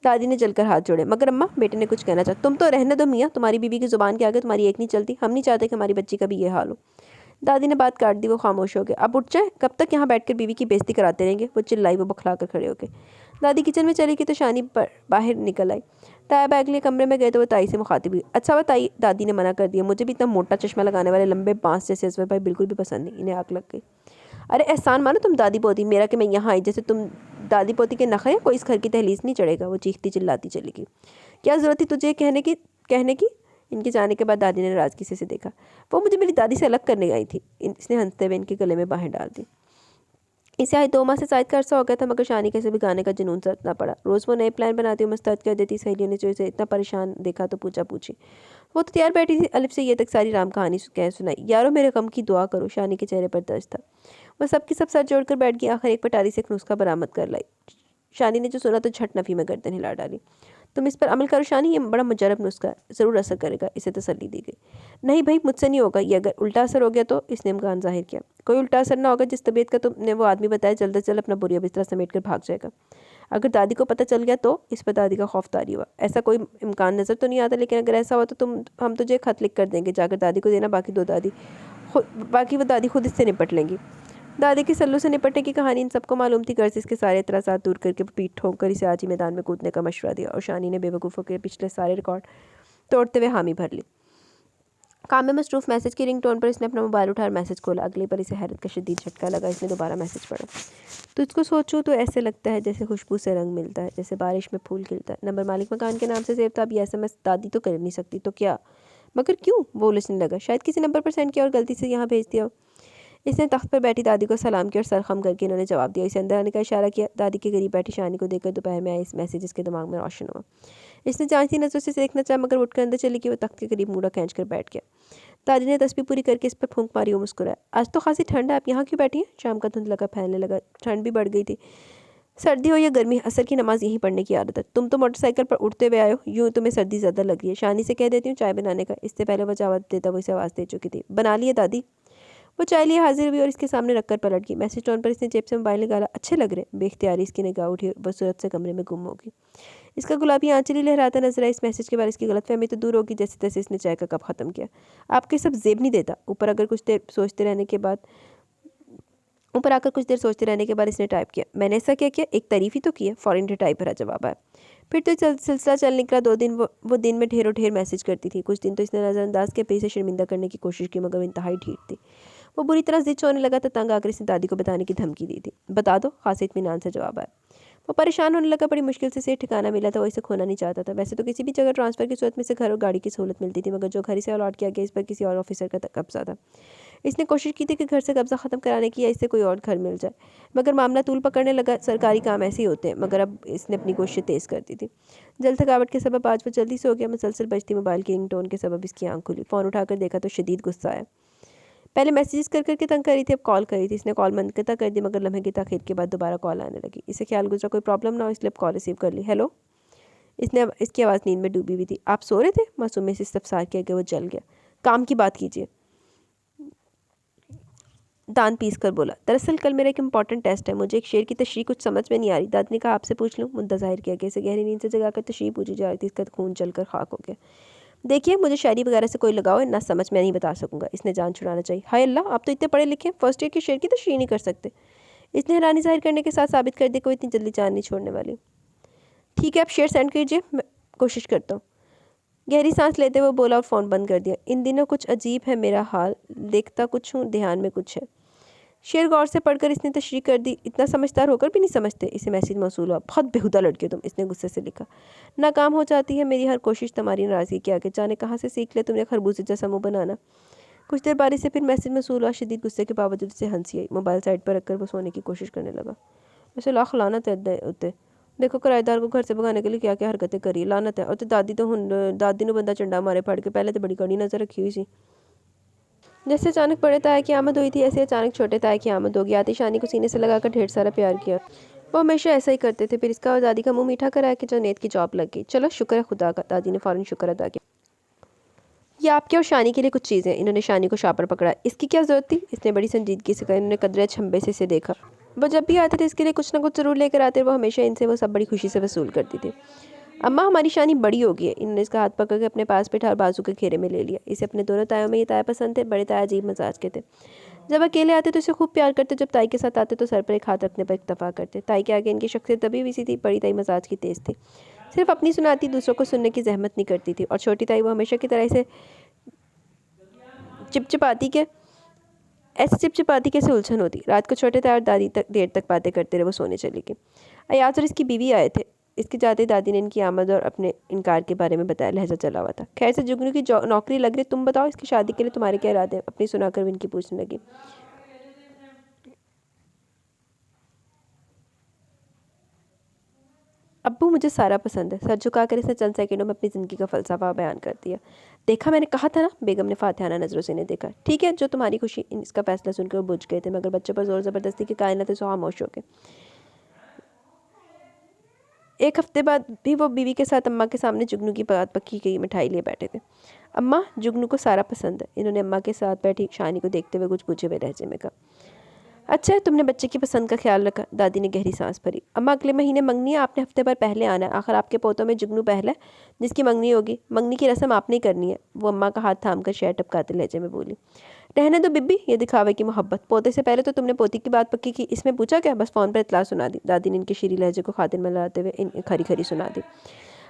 दादी ने जलकर हाथ जोड़े। मगर अम्मा, बेटे ने कुछ कहना चाहा। तुम तो रहने दो मियाँ, तुम्हारी बीवी की ज़ुबान के आगे तुम्हारी एक नहीं चलती। हम नहीं चाहते कि हमारी बच्ची का भी ये हाल हो। दादी ने बात काट दी। वो खामोश हो गए। अब उठ जाए, कब तक यहाँ बैठकर बीवी की बेइज्जती कराते रहेंगे? वो चिल्लाई। वो बखला कर खड़े हो गए। दादी किचन में चली गई तो शानी बाहर निकल आई। ताया बैग लिए कमरे में गए तो वो ताई से मुखातिब हुई। अच्छा हुआ ताई, दादी ने मना कर दिया। मुझे भी इतना मोटा चश्मा लगाने वाले लंबे बांस जैसे असवर भाई बिल्कुल भी पसंद नहीं। इन्हें आग लग गई। अरे एहसान मानो तुम दादी पोती मेरा कि मैं यहाँ आई, जैसे तुम दादी पोती के नखरे कोई इस घर की तहलीस नहीं चढ़ेगा। वो चीखती चिल्लाती चली गई। क्या ज़रूरत थी तुझे कहने की? इनके जाने के बाद दादी ने नाराज़गी से देखा। वो मुझे मेरी दादी से अलग करने आई थी। इसने हंसते हुए इनके गले में बाहें डाल दी। इसे आज 2 माह से शायद का अर्सा हो गया था, मगर शानी कैसे भी गाने का जुनून सतना पड़ा। रोज़ वो नए प्लान बनाती हुई मुस्तैद कर देती। सहेलियों ने जो इसे इतना परेशान देखा तो पूछी। वो तो तैयार बैठी थी, अलिफ से ये तक सारी राम कहानी कह सुनाई। यारो मेरे गम की दुआ करो। शानी के चेहरे पर दर्द था। वह सबकी सब सर जोड़कर बैठ गई। आखिर एक पटारी से एक नुस्खा बरामद कर लाई। शानी ने जो सुना तो झट नफ़ी में गर्दन हिला डाली। तुम इस पर अमल करो शानी, ये बड़ा मुजरब नुस्खा है, ज़रूर असर करेगा। इसे तसल्ली दी गई। नहीं भाई, मुझसे नहीं होगा ये। अगर उल्टा असर हो गया तो? इसने इम्कान जाहिर किया। कोई उल्टा असर ना होगा। जिस तबीयत का तुमने वो आदमी बताया, जल्द से जल्द अपना बोरिया बिस्तरा समेट कर भाग जाएगा। अगर दादी को पता चल गया तो? इस पर दादी का खौफ तारी हुआ। ऐसा कोई इम्कान नज़र तो नहीं आता, लेकिन अगर ऐसा हुआ तो हम तुझे खत लिख कर देंगे, जाकर दादी को देना। बाकी वो दादी खुद इससे निपट लेंगी। दादी के सल्लू से निपटने की कहानी इन सबको मालूम थी। गर्ज इसके सारे एतराज़ात दूर करके पीठ ठोंक कर इसे आज ही मैदान में कूदने का मशवरा दिया और शानी ने बेवकूफ़ों के पिछले सारे रिकॉर्ड तोड़ते हुए हामी भर ली। काम में मसरूफ़ मैसेज की रिंगटोन पर इसने अपना मोबाइल उठाया और मैसेज खोला। अगली पर इसे हैरत का शदीद झटका लगा। इसने दोबारा मैसेज पढ़ा। तुझको सोचूं तो ऐसे लगता है जैसे खुशबू से रंग मिलता है, जैसे बारिश में फूल खिलता है। नंबर मालिक मकान के नाम से सेव था। अब ये SMS दादी तो कर नहीं सकती तो क्या, मगर क्यों? वो उलझने लगा। शायद किसी नंबर पर सेंड किया और गलती से यहाँ भेज दिया। इसने तख्त पर बैठी दादी को सलाम किया और सर खम करके इन्होंने जवाब दिया। इसे अंदर आने का इशारा किया। दादी के करीब बैठी शानी को देखकर दोपहर में आए इस मैसेज इसके दिमाग में रोशन हुआ। इसने जांचती नज़रों से देखना चाहा, मगर उठकर अंदर चली गई। वो तख्त के करीब मूड़ा खींच कर बैठ गया। दादी ने तस्बीह पूरी करके इस पर फूंक मारी और मुस्कुराया। आज तो खासी ठंड है, आप यहाँ क्यों बैठी हैं? शाम का धुंध लगा फैलने लगा, ठंड भी बढ़ गई थी। सर्दी हो या गर्मी, असर की नमाज यहीं पढ़ने की आदत है। तुम तो मोटरसाइकिल पर उठते हुए आए हो, यूँ तुम्हें सर्दी ज़्यादा लग रही है। शानी से कह देती हूँ चाय बनाने का। इससे पहले वो जवाब देता वो इसे आवाज़ दे चुकी थी। बना लिए दादी। वो चाय लिए हाजिर हुई और इसके सामने रखकर पलट गई। मैसेज टोन पर इसने जेब से मोबाइल निकाला। अच्छे लग रहे। बेख्तियारी इसकी निगाह उठी, वह सूरत से कमरे में गुम होगी। इसका गुलाबी आंचल ही लहराता नजर आया। इस मैसेज के बाद इसकी गलतफहमी तो दूर होगी। जैसे तैसे इसने चाय का कप खत्म किया। आपके सब जेब नहीं देता। ऊपर आकर कुछ देर सोचते रहने के बाद इसने टाइप किया। मैंने ऐसा क्या किया? एक तारीफ ही तो की है। फौरन टाइप भरा जवाब आया। फिर तो सिलसिला चल निकला। 2 दिन वो दिन में ढेरों ढेर मैसेज करती थी। कुछ दिन तो इसने नज़रअंदाज के फिर इसे शर्मिंदा करने की कोशिश की, मगर इंतहाई ढीठ थी। वो बुरी तरह जिद होने लगा तो तंग आकर इसने दादी को बताने की धमकी दी थी। बता दो, खासे इत्मीनान से जवाब आया। वो परेशान होने लगा। बड़ी मुश्किल से इसे ठिकाना मिला था। वो इसे खोना नहीं चाहता था। वैसे तो किसी भी जगह ट्रांसफ़र की सूरत में से घर और गाड़ी की सहूलत मिलती थी, मगर जो घर इसे अलॉट किया गया इस पर किसी और ऑफिसर का कब्जा था। इसने कोशिश की थी कि घर से कब्जा ख़त्म कराने की या इससे कोई और घर मिल जाए, मगर मामला तूल पकड़ने लगा। सरकारी काम ऐसे ही होते हैं। मगर अब इसने अपनी कोशिश तेज़ कर दी थी। जल्द थकावट के सबब आज वो जल्दी से हो गया। मुसलसल बजती मोबाइल की रिंगटोन के सबब इसकी आंख खुली। फ़ोन उठाकर देखा तो शदीद गुस्सा आया। पहले मैसेजेस कर करके तंग करी थी, अब कॉल करी थी। इसने कॉल मंद कर दी, मगर लम्हे की ताखीर के बाद दोबारा कॉल आने लगी। इसे ख्याल गुजरा कोई प्रॉब्लम ना हो, इसलिए अब कॉल रिसीव कर ली। हेलो। इसकी आवाज़ नींद में डूबी हुई थी। आप सो रहे थे? मासूम में से इस्तफसार किया गया। वो जल गया। काम की बात कीजिए, दान पीस कर बोला। दरअसल कल मेरा एक इंपॉर्टेंट टेस्ट है। मुझे एक शेर की तशरीह कुछ समझ में नहीं आ रही। दादी ने कहा आपसे पूछ लूँ। मुद्दा जाहिर किया गया। इसे गहरी नींद से जगाकर तशरीह पूछी जा रही थी। इसका खून चलकर खाक हो गया। देखिए, मुझे शायरी वगैरह से कोई लगाव है ना, समझ में नहीं बता सकूंगा। इसने जान छुड़ाना चाहिए। हाय अल्लाह, आप तो इतने पढ़े लिखे, फर्स्ट ईयर के शेर की तशरीह नहीं कर सकते। इसने हैरानी जाहिर करने के साथ साबित कर दिया कि वो इतनी जल्दी जान नहीं छोड़ने वाली। ठीक है, आप शेर सेंड कीजिए, मैं कोशिश करता हूँ। गहरी सांस लेते हुए बोला और फ़ोन बंद कर दिया। इन दिनों कुछ अजीब है मेरा हाल, देखता कुछ हूँ, ध्यान में कुछ है। शेर गौर से पढ़कर इसने तशरीह कर दी। इतना समझदार होकर भी नहीं समझते। इसे मैसेज मौसूल हुआ। बहुत बेहुदा लड़के तुम, इसने गुस्से से लिखा। नाकाम हो जाती है मेरी हर कोशिश तुम्हारी नाराज़गी के आगे। जाने कहाँ से सीख ले तुमने खरबूजे जैसा मुँह बनाना। कुछ देर बाद इसे फिर मैसेज मौसूल हुआ। शदीद गुस्से के बावजूद इसे हंसी आई। मोबाइल साइड पर रखकर वो सोने की कोशिश करने लगा। वैसे लाख लानत है उत्ते। देखो किराएदार को घर से भगाने के लिए क्या क्या हरकतें करी। लानत है। और तो दादी ने बंदा चंडा मारे फाड़ के, पहले तो बड़ी कड़ी नज़र रखी हुई सी। जैसे अचानक बड़े ताए की आमद हुई थी, ऐसे अचानक छोटे ताए की आमद होगी। आतिशानी को सीने से लगाकर ढेर सारा प्यार किया। वो हमेशा ऐसा ही करते थे। फिर इसका और दादी का मुंह मीठा कराया कि जुनैद की जॉब लग गई। चलो शुक्र है खुदा का। दादी ने फ़ौरन शुक्र अदा किया। ये आपके और शानी के लिए कुछ चीज़ें। इन्होंने शानी को शापर पकड़ा। इसकी क्या ज़रूरत थी? इसने बड़ी संजीदगी से कहा। इन्होंने कदरे छंबे से इसे देखा। वो जब भी आते थे इसके लिए कुछ ना कुछ ज़रूर लेकर आते। वो हमेशा इनसे वो सब बड़ी खुशी से वसूल करती थी। अम्मा, हमारी शानी बड़ी हो गई है। इन्होंने इसका हाथ पकड़ के अपने पास बैठा और बाजू के घेरे में ले लिया। इसे अपने दोनों तायों में ये ताए पसंद थे। बड़े ताया अजीब मजाज के थे। जब अकेले आते तो इसे खूब प्यार करते, जब ताई के साथ आते तो सर पर एक हाथ रखने पर इक्तफा करते। ताई के आगे इनकी शख्सियत दबी हुई सी थी। बड़ी ताई मजाज की तेज़ थी, सिर्फ अपनी सुनाती, दूसरों को सुनने की जहमत नहीं करती थी। और छोटी ताई वो हमेशा की तरह इसे चिपचिपाती के से उलझन होती। रात को छोटे ताया और दादी तक देर तक बातें करते रहे। वो सोने चली गई। अयाज और इसकी बीवी आए थे। इसके जाते ही दादी ने इनकी आमद और अपने इनकार के बारे में बताया। लहजा चला हुआ था। खैर से जुगनू की नौकरी लग रही, तुम बताओ इसकी शादी के लिए तुम्हारे क्या इरादे हैं? अपनी सुनाकर वो इनकी पूछने लगी। अब्बू, मुझे सारा पसंद है। सर झुकाकर इसने चंद सेकंडों में अपनी ज़िंदगी का फ़लसफ़ा बयान कर दिया। देखा, मैंने कहा था ना। बेगम ने फातिहाना नज़रों से इन्हें देखा। ठीक है, जो तुम्हारी खुशी। इसका फैसला सुनकर वो बुझ गए थे, मगर बच्चों पर ज़ोर ज़बरदस्ती के कायल न थे, सो खामोश हो गए। एक हफ्ते बाद भी वो बीवी के साथ अम्मा के सामने जुगनू की बात पक्की गई मिठाई लिए बैठे थे। अम्मा, जुगनू को सारा पसंद है। इन्होंने अम्मा के साथ बैठी शानी को देखते हुए कुछ पूछे हुए लहजे में कहा। अच्छा है, तुमने बच्चे की पसंद का ख्याल रखा। दादी ने गहरी सांस भरी। अम्मा, अगले महीने मंगनी है, आपने हफ्ते भर पहले आना है। आखिर आपके पोतों में जुगनू पहला है जिसकी मंगनी होगी। मंगनी की रस्म आपने करनी है। वो अम्मा का हाथ थाम कर शहर टपकाते लहजे में बोली। रहने दो बिब्बी, ये दिखावे की मोहब्बत। पोते से पहले तो तुमने पोती की बात पक्की की, इसमें पूछा क्या? बस फ़ोन पर इतला सुना दी। दादी ने इनके शीरी लहजे को खातिर में लाते हुए इन खरी खरी सुना दी।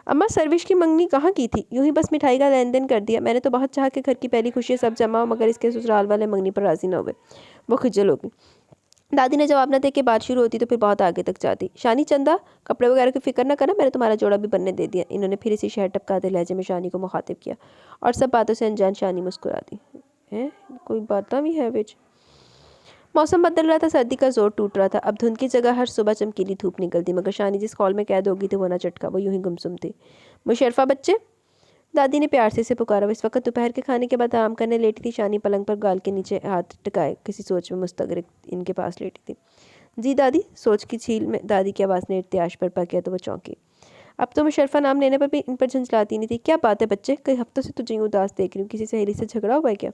अम्मा, सर्विश की मंगनी कहाँ की थी? यूं ही बस मिठाई का लेन देन कर दिया। मैंने तो बहुत चाहा कि घर की पहली खुशी सब जमा हो, मगर इसके ससुराल वाले मंगनी पर राजी न हुए। वो खिजल हो गई। दादी ने जवाब न दे के बात शुरू होती तो फिर बहुत आगे तक जाती। शानी, चंदा, कपड़े वगैरह की फिक्र न करना, मैंने तुम्हारा जोड़ा भी बनने दे दिया। इन्होंने फिर इसी शहर टपकाते लहजे में शानी को मुखातिब किया। और सब बातों से अनजान शानी मुस्कुराती है। कोई बात भी है बिच। मौसम बदल रहा था। सर्दी का जोर टूट रहा था। अब धुंध की जगह हर सुबह चमकीली धूप निकलती, मगर शानी जिस कॉल में कैद हो गई थी वो ना चटका। वो यूं ही गुमसुम थी। मुशर्रफा बच्चे, दादी ने प्यार से इसे पुकारा। इस वक्त दोपहर के खाने के बाद आराम करने लेटी थी। शानी पलंग पर गाल के नीचे हाथ टिकाए किसी सोच में मुस्तगरिक इनके पास लेटी थी। जी दादी, सोच की झील में दादी की आवाज़ ने इर्तियाश पर किया तो वो चौंकी। अब तो मुशर्रफा नाम लेने पर भी इन पर झंझलाती नहीं थी। क्या बात है बच्चे, कई हफ्तों से तुझे उदास देख रही हूँ, किसी सहेली से झगड़ा हुआ है क्या?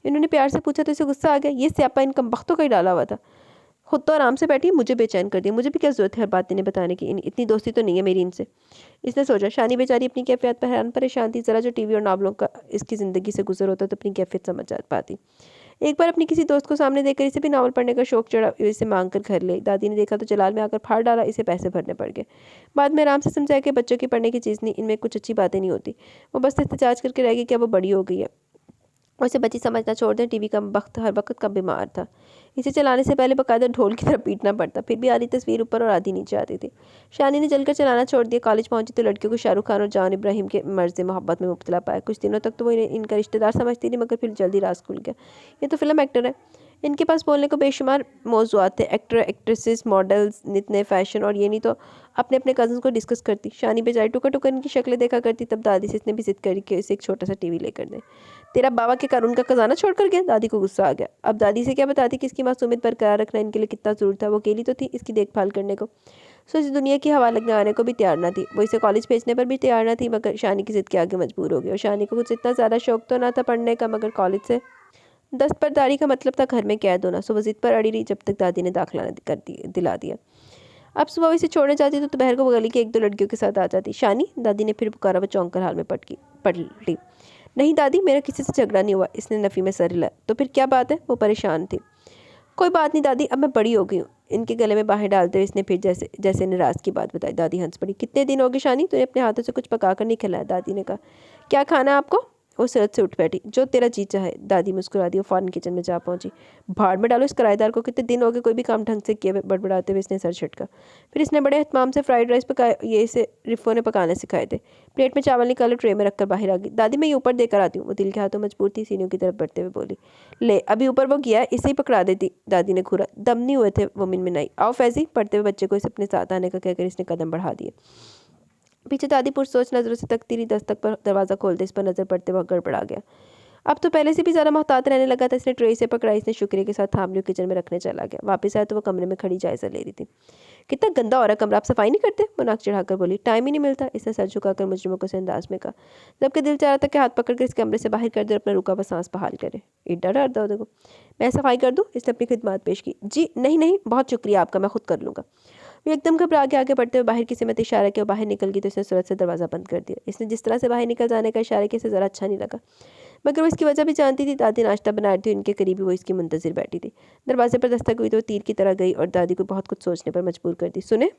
इन्होंने प्यार से पूछा तो इसे गुस्सा आ गया। ये स्यापा इन कमबख्तों का ही डाला हुआ था। खुद तो आराम से बैठी, मुझे बेचैन कर दिया। मुझे भी क्या जरूरत है हर बात इन्हें बताने की, इतनी दोस्ती तो नहीं है मेरी इनसे। इसने सोचा। शानी बेचारी अपनी कैफियत पर हैरान परेशान थी। ज़रा जो टीवी और नावलों का इसकी ज़िंदगी से गुजर होता तो अपनी कैफियत समझ जा पाती। एक बार अपनी किसी दोस्त को सामने देखकर इसे भी नावल पढ़ने का शौक चढ़ा, इसे मांग कर घर ले। दादी ने देखा तो जलाल में आकर फाड़ डाला। इसे पैसे भरने पड़ गए। बाद में आराम से समझाया कि बच्चों की पढ़ने की चीज़ नहीं, इनमें कुछ अच्छी बातें नहीं होती। वो बस एहतजाज करके रह गई कि अब वो बड़ी हो गई है, उसे बच्ची समझना छोड़ दें। टीवी का वक्त हर वक्त का बीमार था। इसे चलाने से पहले बकायदा ढोल की तरह पीटना पड़ता, फिर भी आधी तस्वीर ऊपर और आधी नीचे आती थी। शानी ने जलकर चलाना छोड़ दिया। कॉलेज पहुंची तो लड़कियों को शाहरुख खान और जान इब्राहिम के मर्ज़ मोहब्बत में मुब्तला पाया। कुछ दिनों तक तो वो इनका रिश्तेदार समझती थी, मगर फिर जल्दी राज खुल गया। ये तो फिल्म एक्टर है। इनके पास बोलने को बेशुमार मौज़ूआत थे। एक्टर, एक्ट्रेसेस, मॉडल्स, नित नए फैशन, और ये नहीं तो अपने अपने कज़न को डिस्कस करती। शानी बेचारी टुकर टुकर इनकी शक्लें देखा करती। तब दादी से इसने भी जिद करी कि इसे एक छोटा सा टीवी लेकर दें। तेरा बाबा के कानून का खजाना छोड़ कर गया? दादी को गुस्सा आ गया। अब दादी से क्या बताती कि इसकी मासूमियत बरकरार रखना इनके लिए कितना जरूर था। वो अकेली तो थी इसकी देखभाल करने को, सो इस दुनिया की हवा लगने आने को भी तैयार ना थी। वो इसे कॉलेज भेजने पर भी तैयार ना थी, मगर शानी की जिद के आगे मजबूर हो गई। और शानी को कुछ इतना ज़्यादा शौक तो ना था पढ़ने का, मगर कॉलेज से दस्तबरदारी का मतलब था घर में कैद होना। सो वो जिद पर अड़ी रही जब तक दादी ने दाखिला दिला दिया। अब सुबह वो इसे छोड़ने जाती तो दोपहर को वो गली की एक दो लड़कियों के साथ आ जाती। शानी, दादी ने फिर पुकारा। वो चौंक कर हाल में पलटी। नहीं दादी, मेरा किसी से झगड़ा नहीं हुआ। इसने नफ़ी में सर हिलाया। तो फिर क्या बात है? वो परेशान थी। कोई बात नहीं दादी, अब मैं बड़ी हो गई हूँ। इनके गले में बाहें डालते हुए इसने फिर जैसे जैसे नाराज़ की बात बताई। दादी हंस पड़ी। कितने दिन हो गए शानी, तूने अपने हाथों से कुछ पका कर नहीं खिलाया? दादी ने कहा। क्या खाना है आपको? वो सरत से उठ बैठी। जो तेरा जी चाहे। दादी मुस्कुरा दी। वो फ़ौरन किचन में जा पहुंची। भाड़ में डालो इस किराएदार को, कितने दिन हो गए कोई भी काम ढंग से किए। बड़बड़ाते हुए इसने सर झटका। फिर इसने बड़े एहतमाम से फ्राइड राइस पकाए। ये इसे रिफ़ो ने पकाने सिखाए थे। प्लेट में चावल निकाले, ट्रे में रखकर बाहर आ गई। दादी, मैं ये ऊपर देकर आती हूँ। वो दिल के हाथों मजबूर थी, सीनियों की तरफ बढ़ते हुए बोली। ले, अभी ऊपर वो गया, इसे ही पकड़ा देती। दादी ने घूरा। दम नहीं हुए थे वो मिनमिनाई। आओ फैजी। पढ़ते हुए बच्चे को इसे अपने साथ आने का कहकर इसने कदम बढ़ा दिए। पीछे दादी पुरसोच नजरों से तकती रही। दस्तक पर दरवाज़ा खोलते इस पर नज़र पड़ते वक्त गड़बड़ा गया। अब तो पहले से भी ज़्यादा मोहतात रहने लगा था। इसने ट्रे से पकड़ा, इसने शुक्रिया के साथ थाम लिया, किचन में रखने चला गया। वापस आया तो वो कमरे में खड़ी जायज़ा ले रही थी। कितना गंदा हो रहा है कमरा, आप सफाई नहीं करते? वो नाक चढ़ाकर बोली। टाइम ही नहीं मिलता, इसने सर झुकाकर मुजरिमों को से अंदाज में कहा, जबकि दिल चाह रहा था कि हाथ पकड़कर इस कमरे से बाहर कर दे और अपना रुका हुआ सांस बहाल करे। इतना डर दो देखो। मैं सफाई कर दूँ? इसने अपनी खिदमत पेश की। जी नहीं नहीं, बहुत शुक्रिया आपका, मैं खुद कर लूँगा। वो एकदम घबरा के आगे बढ़ते हुए बाहर किसी में इशारा किया। बाहर निकल गई तो इसने सूरत से दरवाज़ा बंद कर दिया। इसने जिस तरह से बाहर निकल जाने का इशारा किया, इसे ज़रा अच्छा नहीं लगा, मगर वो इसकी वजह भी जानती थी। दादी नाश्ता बना रही थी, इनके करीबी वो इसकी मुंतज़िर बैठी थी। दरवाजे पर दस्तक हुई तो वो तीर की तरह गई और दादी को बहुत कुछ सोचने पर मजबूर कर दी। सुने,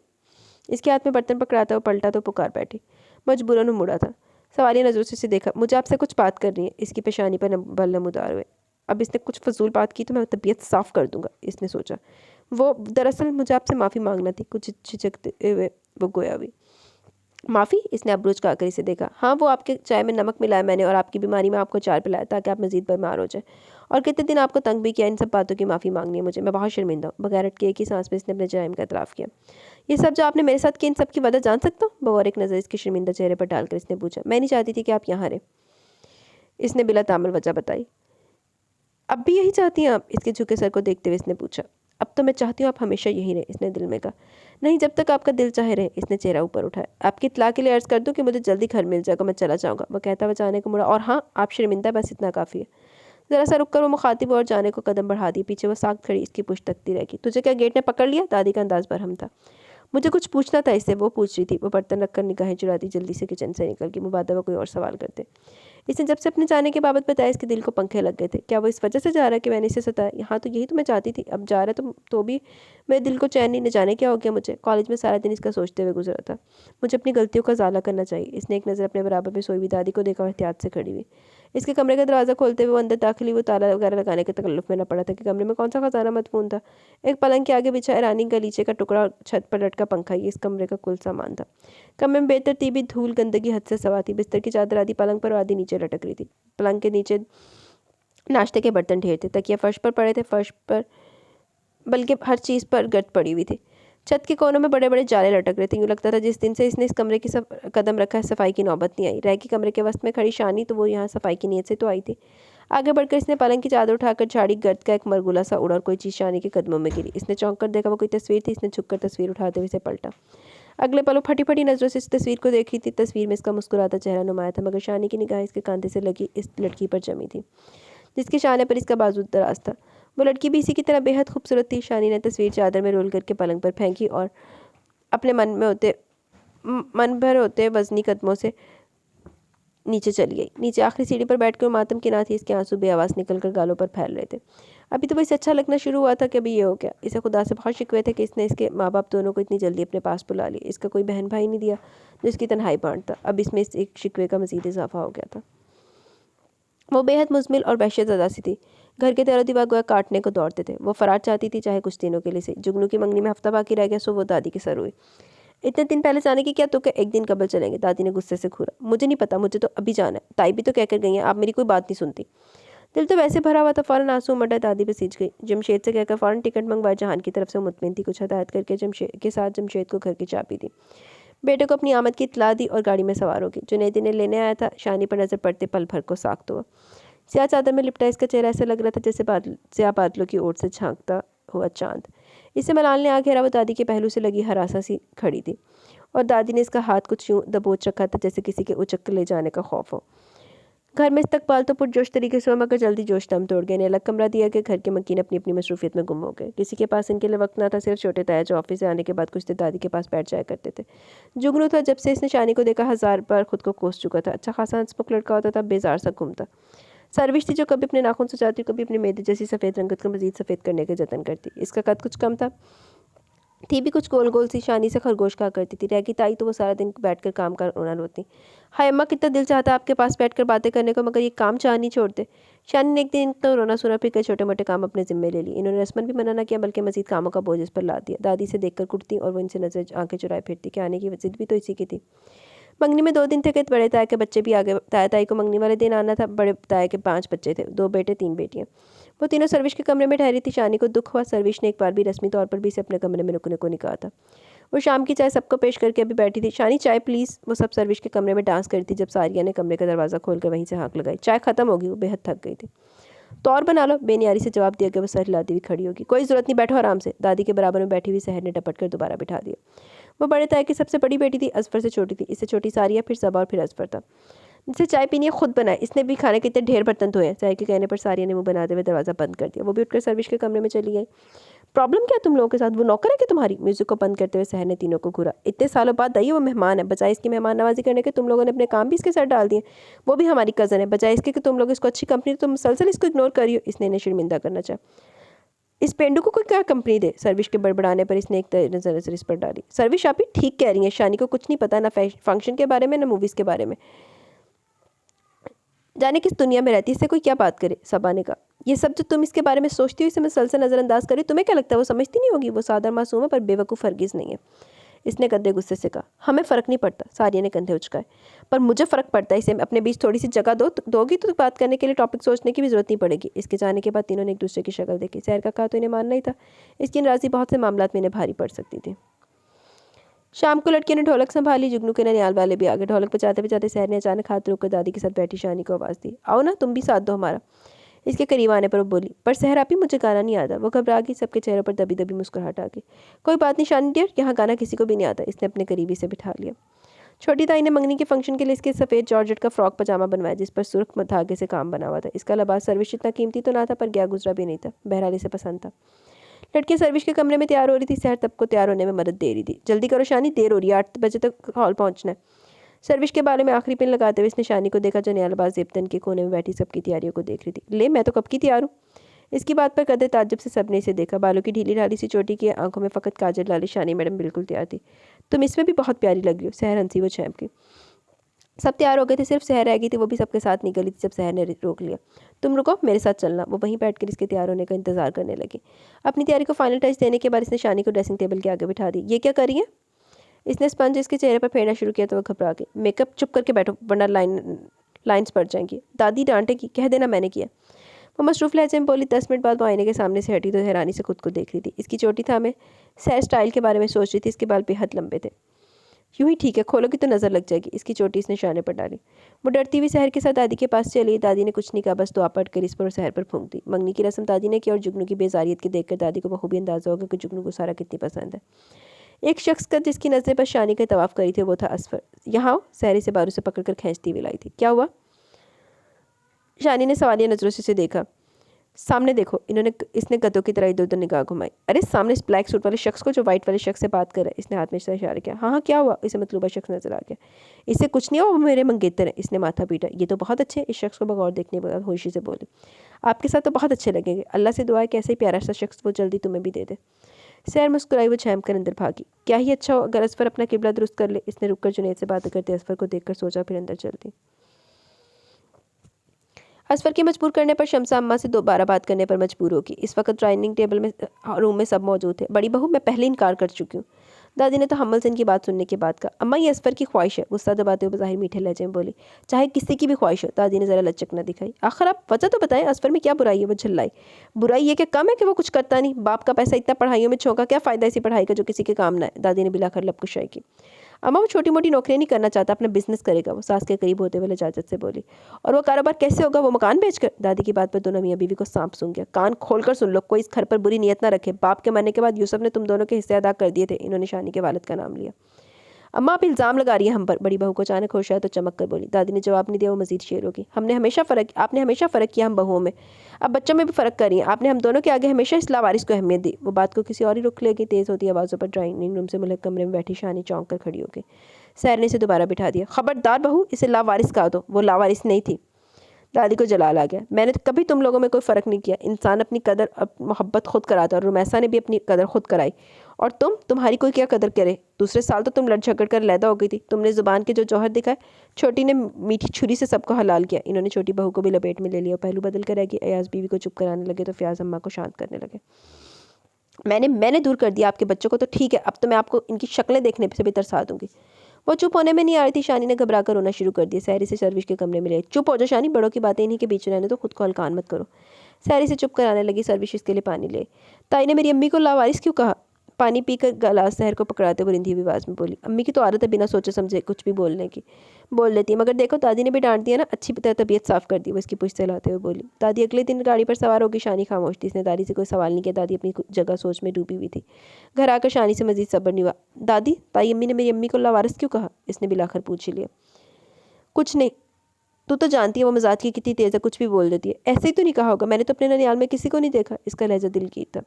इसके हाथ में बर्तन पकड़ाता हुआ पलटा तो पुकार बैठी। मजबूरन वो मुड़ा था। सवालिया नज़रों से देखा। मुझे आपसे कुछ बात करनी है। इसकी पेशानी पर बल नमूदार हुए। अब इसने कुछ फजूल बात की तो मैं तबीयत साफ़ कर दूंगा, इसने सोचा। वो दरअसल मुझे आपसे माफ़ी मांगना थी। कुछ झिझकते हुए वो गोया हुई। माफ़ी? इसने अबरूज का आकर इसे देखा। हाँ, वो आपके चाय में नमक मिलाया मैंने और आपकी बीमारी में आपको अचार पिलाया ताकि आप मज़ीद बीमार हो जाए, और कितने दिन आपको तंग भी किया। इन सब बातों की माफ़ी मांगनी है मुझे, मैं बहुत शर्मिंदा हूँ। बगैर अटके एक ही सांस में इसने अपने जराइम का इतराफ़ किया। ये सब जो आपने मेरे साथ किया, इन सब की वजह जान सकता हूँ? वो और एक नज़र इसके शर्मिंदा चेहरे पर डालकर इसने पूछा। मैं नहीं चाहती थी कि आप यहाँ रहें, इसने बिला तामल वजह बताई। अब भी यही चाहती हैं आप? इसके झुके सर को देखते हुए इसने पूछा। अब तो मैं चाहती हूँ आप हमेशा यही रहें, इसने दिल में कहा। नहीं, जब तक आपका दिल चाहे रहे, इसने चेहरा ऊपर उठाया। आपकी इत्तला के लिए अर्ज़ कर दूँ कि मुझे जल्दी घर मिल जाएगा, मैं चला जाऊँगा। वो कहता हुआ जाने को मुड़ा। और हाँ, आप शर्मिंदा, बस इतना काफ़ी है। ज़रा सा रुककर वो मुखातिब और जाने को कदम बढ़ा दिए। पीछे वो साख खड़ी इसकी पुश्त तकती रहेगी। तुझे क्या गेट ने पकड़ लिया? दादी का अंदाज बरहम था। मुझे कुछ पूछना था इससे, वो पूछ रही थी। वो बर्तन रखकर निगाहें चुराती जल्दी से किचन से निकल गई। मुबादा कोई और सवाल करते। इसने जब से अपने जाने के बाबत बताया, इसके दिल को पंखे लग गए थे। क्या वो इस वजह से जा रहा है कि मैंने इसे सताया? यहाँ तो यही तो मैं चाहती थी। अब जा रहा है तो भी मेरे दिल को चैन नहीं, न जाने क्या हो गया मुझे। कॉलेज में सारा दिन इसका सोचते हुए गुजरा था। मुझे अपनी गलतियों का ज़ाला करना चाहिए। इसने एक नज़र अपने बराबर में सोई हुई दादी को देखा और एहतियात से खड़ी हुई। इसके कमरे का दरवाज़ा खोलते हुए वो अंदर दाखिल हुई। वो ताला वगैरह लगाने के तकल्लुफ़ में न पड़ा था कि कमरे में कौन सा खजाना मदफून था। एक पलंग के आगे बिछा ईरानी गलीचे का टुकड़ा और छत पर लटका पंखा, ये इस कमरे का कुल सामान था। कमरे में बेतरतीबी, धूल, गंदगी हद से सवा थी। बिस्तर की चादर आधी पलंग पर और आधी नीचे लटक रही थी। पलंग के नीचे नाश्ते के बर्तन ढेर थे। तकिया फर्श पर पड़े थे, फर्श पर बल्कि हर चीज़ पर गर्द पड़ी हुई थी। छत के कोनों में बड़े बड़े जाले लटक रहे थे। यूँ लगता था जिस दिन से इसने इस कमरे की सब कदम रखा है सफाई की नौबत नहीं आई। रह के कमरे के वस्त में खड़ी शानी तो वो यहाँ सफाई की नीयत से तो आई थी। आगे बढ़कर इसने पलंग की चादर उठाकर झाड़ी, गर्द का एक मरगुला सा उड़ा और कोई चीज़ शानी के कदमों में गिरी। इसने चौंक कर देखा वो कोई तस्वीर थी। इसने झुककर तस्वीर उठाते हुए इसे पलटा। अगले पल वो फटी फटी नजरों से इस तस्वीर को देख रही थी। तस्वीर में इसका मुस्कुराता चेहरा नुमाया था, मगर शानी की निगाह इसके कांधे से लगी इस लड़की पर जमी थी जिसके शाने पर इसका बाजू दराज था। वो लड़की भी इसी की तरह बेहद खूबसूरत थी। शानी ने तस्वीर चादर में रोल करके पलंग पर फेंकी और अपने मन भर होते वजनी कदमों से नीचे चली गई। नीचे आखिरी सीढ़ी पर बैठकर मातम की नाथी इसके आंसू बेआवाज़ निकलकर गालों पर फैल रहे थे। अभी तो वो इसे अच्छा लगना शुरू हुआ था कि अभी ये हो गया। इसे खुदा से बहुत शिकवे थे कि इसने इसके माँ बाप दोनों को इतनी जल्दी अपने पास बुला लिया। इसका कोई बहन भाई नहीं दिया जो इसकी तन्हाई बांटता। अब इसमें इस एक शिकवे का मज़ीद इजाफा हो गया था। वो बेहद मुज़मिल और वहशत ज़दा सी थी। घर के तेरह दीवार गोया काटने को दौड़ते थे। वो फरार चाहती थी, चाहे कुछ दिनों के लिए से। जुगनू की मंगनी में हफ्ता बाकी रह गया, सो वो दादी के सर हुई। इतने दिन पहले जाने की क्या तो क्या एक दिन कबल चलेंगे? दादी ने गुस्से से घूरा। मुझे नहीं पता, मुझे तो अभी जाना है। ताई भी तो कहकर गई है, आप मेरी कोई बात नहीं सुनती। दिल तो वैसे भरा हुआ था, फ़ौरन आंसू उमड़ा। दादी बसीज गई। जमशेद से कहकर फ़ौरन टिकट मंगवाए। जहान की तरफ से मुतमिन थी। कुछ हदायत करके जमशेद को घर की चाबी दी। बेटे को अपनी आमद की इत्तला दी और गाड़ी में सवार हो गई। जुनैद इन्हें लेने आया था। शानी पर नज़र पड़ते पल भर को साख्त हुआ। स्याह चादर में लिपटा इसका चेहरा ऐसा लग रहा था जैसे स्याह बादलों की ओर से झांकता हुआ चांद। इसे मलाल ने आगे वो दादी के पहलू से लगी हरासा सी खड़ी थी और दादी ने इसका हाथ कुछ यूं दबोच रखा था जैसे किसी के उचक ले जाने का खौफ हो। घर में इस्तकबाल तो पुरजोश तरीके से हुआ, मगर जल्दी जोश दम तोड़ गए। इन्हें अलग कमरा दिया कि घर के मकीन अपनी अपनी मसरूफियत में गुम हो गए। किसी के पास इनके लिए वक्त ना था। सिर्फ छोटे ताया जो ऑफिस से आने के बाद कुछ देर दादी के पास बैठ जाया करते थे। जुगनू था, जब से इसने शानी को देखा 1000 बार खुद को कोस चुका था। अच्छा खासा हंसमुख लड़का होता था, बेजार सा घूमता। सर्विस थी जो कभी अपने नाखून सुचाती, कभी अपने मेदे जैसी सफ़ेद रंगत को मजीद सफ़ेद करने के जतन करती। इसका कद कुछ कम था, थी भी कुछ गोल गोल सी। शानी से खरगोश कहा करती थी। रह की ताई तो वो सारा दिन बैठकर काम कर रोना रोती। हाय अम्मा, कितना दिल चाहता आपके पास बैठकर बातें करने को, मगर ये काम चाह नहीं छोड़ते। शानी ने एक दिन इतना रोना सुना, फिर कई छोटे मोटे काम अपने जिम्मे ले लिए। इन्होंने रस्मन भी मना न किया, बल्कि मजीद कामों का बोझ इस पर ला दिया। दादी से देखकर कुटती और वो इनसे नजर आंखें चुराए फिरती कि आने की जिद भी तो इसी की थी। मंगनी में 2 दिन थे कि बड़े ताया के बच्चे भी आ गए। ताया ताई को मंगनी वाले दिन आना था। बड़े ताया के 5 बच्चे थे, 2 बेटे 3 बेटियां। वो तीनों सर्विस के कमरे में ठहरी थी। शानी को दुख हुआ, सर्विस ने एक बार भी रस्मी तौर पर भी इसे अपने कमरे में रुकने को नहीं कहा था। वो शाम की चाय सबको पेश करके अभी बैठी थी। शानी चाय प्लीज़। वो सब सर्विस के कमरे में डांस करी थी जब सारिया ने कमरे का दरवाज़ा खोलकर वहीं से हाँक लगाई। चाय खत्म होगी। वो बेहद थक गई थी। तो और बना लो, बेनियारी से जवाब दिया गया। वो सर हिलाती हुई खड़ी होगी। कोई ज़रूरत नहीं, बैठो आराम से। दादी के बराबर में बैठी हुई सहर ने टपट कर दोबारा बिठा दिया। वो बड़े ताया की सबसे बड़ी बेटी थी, अजफर से छोटी थी। इससे छोटी सारिया, फिर सबा और फिर अजफर था। जिसे चाय पीनी है खुद बनाए। इसने भी खाने के इतने ढेर बर्तन धोए हैं। चाय के कहने पर सारिया ने मुंह बनाते हुए दरवाज़ा बंद कर दिया। वो भी उठकर सर्विस के कमरे में चली गई। प्रॉब्लम क्या है तुम लोगों के साथ? वो नौकर है कि तुम्हारी? म्यूजिक को बंद करते हुए सहर ने तीनों को घूरा। इतने सालों बाद आई है, वो मेहमान है। बजाय इसकी मेहमान नवाजी करने के तुम लोगों ने अपने काम भी इसके साथ डाल दिए। वो भी हमारी कज़न है। बजाय इसके कि तुम लोग इसको अच्छी कंपनी, तुम मुसलसल इसको इग्नोर करियो। इसने इन्हें शर्मिंदा करना चाहा। इस पेंडू को कोई क्या कंपनी दे? सर्विस के बड़बड़ाने पर इसने एक नजर इस पर डाली। सर्विस आप ही ठीक कह रही हैं। शानी को कुछ नहीं पता, ना फंक्शन के बारे में, ना मूवीज़ के बारे में। जाने किस दुनिया में रहती है, इससे कोई क्या बात करे। सबा ने कहा, ये सब जो तुम इसके बारे में सोचती हो, इसे मुसलसल नज़रअंदाज करी, तुम्हें क्या लगता है वो समझती नहीं होगी? वो सादा मासूम है, पर बेवकूफ़ हरगिज़ नहीं है। इसने गंदे गुस्से से कहा। हमें फ़र्क नहीं पड़ता। सारिया ने कंधे उचकाए। पर मुझे फ़र्क पड़ता है। इसे अपने बीच थोड़ी सी जगह दोगी तो बात करने के लिए टॉपिक सोचने की भी ज़रूरत नहीं पड़ेगी। इसके जाने के बाद तीनों ने एक दूसरे की शक्ल देखी। सहर का कहा तो इन्हें मानना ही था। इसकी नाराज़गी बहुत से मामलात में इन्हें भारी पड़ सकती थी। शाम को लड़के ने ढोलक संभाली। जुगनू के ननियाल वाले भी आ गए। ढोलक बजाते बजाते सहर ने अचानक हाथ रोककर दादी के साथ बैठी शानी को आवाज़ दी। आओ ना, तुम भी साथ दो हमारा। इसके करीब आने पर वो बोली, पर सहर आप ही, मुझे गाना नहीं आता। वो घबरा गई। सबके चेहरों पर दबी दबी मुस्कुराहट आ गई। कोई बात नहीं शानी डियर, यहाँ गाना किसी को भी नहीं आता। इसने अपने करीबी से बिठा लिया। छोटी ताई ने मंगनी के फंक्शन के लिए इसके सफ़ेद जॉर्जेट का फ्रॉक पजामा बनवाया, जिस पर सुर्ख धागे से काम बना हुआ था। इसका लिबास सर्विस इतना कीमती तो ना था, पर गया गुजरा भी नहीं था। बहरहाल इसे पसंद था। लड़की सर्विस के कमरे में तैयार हो रही थी। सहर तब को तैयार होने में मदद दे रही थी। जल्दी करो शानी, देर हो रही है, 8 बजे तक हॉल पहुंचना है। सर्विस के बारे में आखिरी पिन लगाते हुए इसने शानी को देखा, जो न्यालबाज जेबतन के कोने में बैठी सबकी तैयारियों को देख रही थी। ले, मैं तो कब की तैयार हूँ। इसकी बात पर कदर ताज्जुब से सबने इसे देखा। बालों की ढीली ढाली सी चोटी की, आंखों में फ़कत काजल डाली शानी मैडम बिल्कुल तैयार थी। तुम इसमें भी बहुत प्यारी लग रही हो। सहर हंसी वो छैप की। सब तैयार हो गए थे, सिर्फ सहर रह गई थी। वो भी सबके साथ निकली थी जब सहर ने रोक लिया। तुम रुको, मेरे साथ चलना। वो वहीं बैठकर इसके तैयार होने का इंतजार करने लगी। अपनी तैयारी को फाइनल टच देने के बाद इसने शानी को ड्रेसिंग टेबल के आगे बिठा दी। ये क्या करी है? इसने स्पंज इसके चेहरे पर फेरना शुरू किया तो वो घबरा गई। मेकअप चुप करके बैठो, वरना लाइन्स पड़ जाएंगी। दादी डांटेगी, कह देना मैंने किया। वो मसरूफ़ लहजे में बोली। 10 मिनट बाद वो आईने के सामने से हटी तो हैरानी से खुद को देख रही थी। इसकी चोटी थामे हेयर स्टाइल के बारे में सोच रही थी। इसके बाल बेहद लंबे थे। यूं ही ठीक है, खोलोगी तो नज़र लग जाएगी। इसकी चोटी इसने शाने पर डाली। वो डरती हुई सहर के साथ दादी के पास चली। दादी ने कुछ नहीं कहा, बस दुआ पढ़ कर इस पर और सहर पर फूंक दी। मंगनी की रस्म दादी ने की और जुगनू की बेजारियत के देखकर दादी को बखूबी अंदाजा होगा कि जुगनू को सारा कितनी पसंद है। एक शख्स का जिसकी नज़रें पर शानी का तवाफ़ करी थी वो था असफर। यहाँ आओ, सहरी से बारू से पकड़कर खींचती हुई लाई थी। क्या हुआ? शानी ने सवालिया नज़रों से उसे देखा। सामने देखो। इसने गधों की तरह इधर उधर निगाह घुमाई। अरे सामने इस ब्लैक सूट वाले शख्स को जो वाइट वाले शख्स से बात कर रहा है। इसने हाथ में से इशारा किया। हाँ हाँ, क्या हुआ? इसे मतलूबा शख्स नजर आ गया। इससे कुछ नहीं हुआ, वो मेरे मंगेतर है। इसने माथा पीटा। ये तो बहुत अच्छे। इस शख्स को बगौर देखने के बाद होशी से बोले। आपके साथ तो बहुत अच्छे लगेंगे। अल्लाह से दुआ है कि ऐसे ही प्यारा सा शख्स वो जल्दी तुम्हें भी दे दे। सैर मुस्कुराई। वो छाम कर अंदर भागी। क्या ही अच्छा हो अगर असफर अपना किबला दुरुस्त कर ले। इसने रुककर जुनैद से बात करते असफर को देखकर सोचा, फिर अंदर चलती। असफर के मजबूर करने पर शमसा अम्मा से दोबारा बात करने पर मजबूर होगी। इस वक्त डाइनिंग टेबल में रूम में सब मौजूद थे। बड़ी बहू, मैं पहले इनकार कर चुकी हूँ। दादी ने तो हम्मल से इनकी बात सुनने के बाद कहा। अम्मा, ये असफर की ख्वाहिश है। गुस्सा दबाते हुए बाहिर मीठे लहजे में बोली। चाहे किसी की भी ख्वाहिश हो। दादी ने ज़रा लचक न दिखाई। आखिर आप वजह तो बताएं, असफर में क्या बुराई है? वो झल्लाई। बुराई ये कि कम है कि वो कुछ करता नहीं। बाप का पैसा इतना पढ़ाइयों में झोंका, क्या फ़ायदा इसी पढ़ाई का जो किसी के काम ना है? दादी ने बिलाकर लपकुशाई की। अम्मा, वो छोटी मोटी नौकरियाँ नहीं करना चाहता, अपना बिजनेस करेगा। वो सास के करीब होते हुए इजाजत से बोली। और वो कारोबार कैसे होगा? वो मकान बेचकर? दादी की बात पर दोनों मियाँ बीवी को सांप सूंघ गया। कान खोलकर सुन लो, कोई इस घर पर बुरी नीयत ना रखे। बाप के मरने के बाद यूसुफ ने तुम दोनों के हिस्से अदा कर दिए थे। इन्होंने शानी के वालिद का नाम लिया। अम्मा, आप इल्ज़ाम लगा रही है हम पर। बड़ी बहू को अचानक होश आया तो चमक कर बोली। दादी ने जवाब नहीं दिया। वो मजीद शेर होगी। आपने हमेशा फ़र्क किया हम बहुओं में, अब बच्चों में भी फ़र्क कर रही हैं। आपने हम दोनों के आगे हमेशा इस लावारिस को अहमियत दी। वो बात को किसी और ही रुख लेगी। तेज़ होती आवाज़ों पर ड्राइंग रूम से मुल्क कमरे में बैठी शानी चौंक कर खड़ी हो गई। सैर ने इसे दोबारा बिठा दिया। खबरदार बहू, इसे लावारिस कहा दो। वो लावारिस नहीं थी। दादी को जलाल आ गया। मैंने तो कभी तुम लोगों में कोई फ़र्क नहीं किया। इंसान अपनी कदर मोहब्बत खुद कराता है और रुमैसा ने भी अपनी कदर खुद कराई। और तुम्हारी कोई क्या कदर करे? दूसरे साल तो तुम लड़ झगड़ कर लैदा हो गई थी। तुमने ज़ुबान के जो जौहर दिखाए। छोटी ने मीठी छुरी से सबको हलाल किया। इन्होंने छोटी बहू को भी लपेट में ले लिया। पहलू बदल कर रहेगी। अयाज बीवी को चुप कराने लगे तो फ़याज़ अम्मा को शांत करने लगे। मैंने दूर कर दिया आपके बच्चों को तो ठीक है, अब तो मैं आपको इनकी शक्लें देखने से भी तरसा दूंगी। वो चुप होने में नहीं आ रही थी। शानी ने घबरा कर रोना शुरू कर दिया। सहरी से सर्विस के कमरे में ले। चुप हो जाओ शानी, बड़ों की बातें इन्हीं के बीच में रहने तो खुद को हल्कान मत करो। सहरी से चुप कराने लगी। सर्विस इसके लिए पानी ले। ताई ने मेरी अम्मी को लावारिस क्यों कहा? पानी पीकर गिलास सहर को पकड़ाते हुए रिंधी हुई आवाज़ में बोली। अम्मी की तो आदत है बिना सोचे समझे कुछ भी बोलने की। बोल लेती है, मगर देखो दादी ने भी डांट दिया ना। अच्छी तरह तबीयत साफ़ कर दी। वो इसकी पुश्त हिलाते हुए बोली। दादी अगले दिन गाड़ी पर सवार होगी। शानी खामोश थी। इसने दादी से कोई सवाल नहीं किया। दादी अपनी जगह सोच में डूबी हुई थी। घर आकर शानी से मजीद सब्र नहीं हुआ। दादी, ताई अम्मी ने मेरी अम्मी को लावारिस क्यों कहा? इसने बिलाकर पूछ लिया। कुछ नहीं, तू तो जानती है वो मजाज की कितनी तेज़ है, कुछ भी बोल देती है। ऐसे ही तो नहीं कहा होगा। मैंने तो अपने ननियाल में किसी को नहीं देखा। इसका लहजा दिल की था।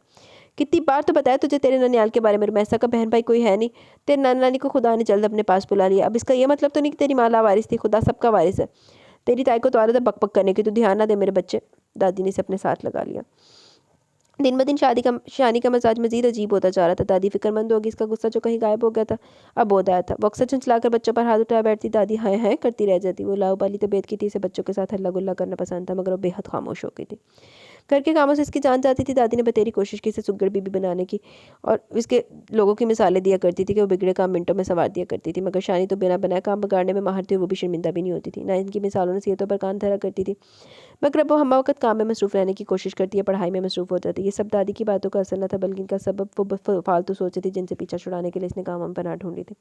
कितनी बार तो बताया तुझे तेरे ननियाल के बारे में। रुमैसा का बहन भाई कोई है नहीं। तेरे नाना नानी को खुदा ने जल्द अपने पास बुला लिया। अब इसका ये मतलब तो नहीं कि तेरी माँ लावारिस थी। खुदा सबका वारिस है। तेरी ताई को तो आदत है बक बक करने की। तो ध्यान ना दे मेरे बच्चे। दादी ने इसे अपने साथ लगा लिया। दिन ब दिन शानी का मजाज मजीद अजीब होता जा रहा था। दादी फिक्रमंद होगी। इसका गुस्सा जो कहीं गायब हो गया था अब बोध आया था। वो अक्सर चंचलाकर बच्चों पर हाथ उठाया बैठती। दादी हाय हाय करती रह जाती। वो लाउबाली तबीयत की थी। इसे बच्चों के साथ हल्ला गुल्ला करना पसंद था, मगर वो बेहद खामोश हो गई थी। घर के कामों से इसकी जान जाती थी। दादी ने बतेरी कोशिश की इसे सुग्गड़ बीबी बनाने की और इसके लोगों की मिसालें दिया करती थी कि वो बिगड़े काम मिनटों में संवार दिया करती थी, मगर शानी तो बिना बनाए काम बिगाड़ने में माहिर थी। वो भी शर्मिंदा भी नहीं होती थी, ना इनकी मिसालों नसीहतों पर कान धरा करती थी। मगर अब वो हम वक्त काम में मसरूफ़ रहने की कोशिश करती है, पढ़ाई में मसरूफ़ हो जाती है। ये सब दादी की बातों का असर न था, बल्कि इनका सबब वो फालतू सोचे थी जिनसे पीछा छुड़ाने के लिए इसने काम पनाह ढूंढी थी।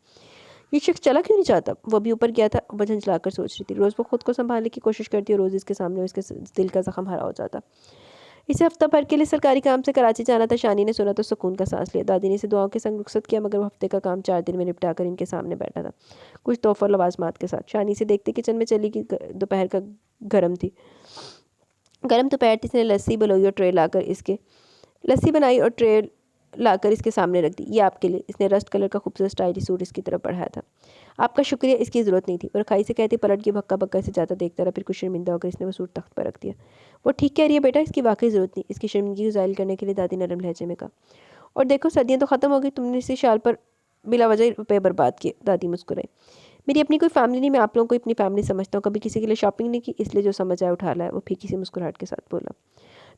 ये शख्स चला क्यों नहीं चाहता? वो भी ऊपर गया था। वो झंझलाकर सोच रही थी। रोज़ वो खुद को संभालने की कोशिश करती है। रोज़ इसके सामने इसके दिल का जख्म हरा हो जाता। इसे हफ्ता भर के लिए सरकारी काम से कराची जाना था। शानी ने सुना तो सुकून का सांस लिया। दादी ने इसे दुआओं के संग रुखसत किया, मगर वो हफ्ते का काम 4 दिन में निपटा कर इनके सामने बैठा था, कुछ तोहफा लवाजमात के साथ। शानी से देखते किचन में चली कि दोपहर का गर्म दोपहर थी। इसने लस्सी बनाई और ट्रे लाकर इसके सामने रख दी। ये आपके लिए। इसने रस्ट कलर का खूबसूरत स्टाइलिश सूट इसकी तरफ बढ़ाया था। आपका शुक्रिया, इसकी ज़रूरत नहीं थी। और खाई से कहती पलट के भक्का भक्का से ज़्यादा देखता रहा। फिर कुछ शर्मिंदा होकर इसने वो सूट तख्त पर रख दिया। वो ठीक कह रही है बेटा, इसकी वाकई ज़रूरत नहीं। इसकी शर्मिंदगी ज़ाहिर करने के लिए दादी नरम लहजे में कहा। और देखो सर्दियाँ तो ख़त्म हो गई, तुमने इसी शाल पर बिला वजह रुपये बर्बाद किए। दादी मुस्कुराई। मेरी अपनी कोई फैमिली नहीं, मैं आप लोगों को अपनी फैमिली समझता हूँ। कभी किसी के लिए शॉपिंग नहीं की, इसलिए जो समझ आया उठा लाया। वो फीकी सी मुस्कुराहट के साथ बोला।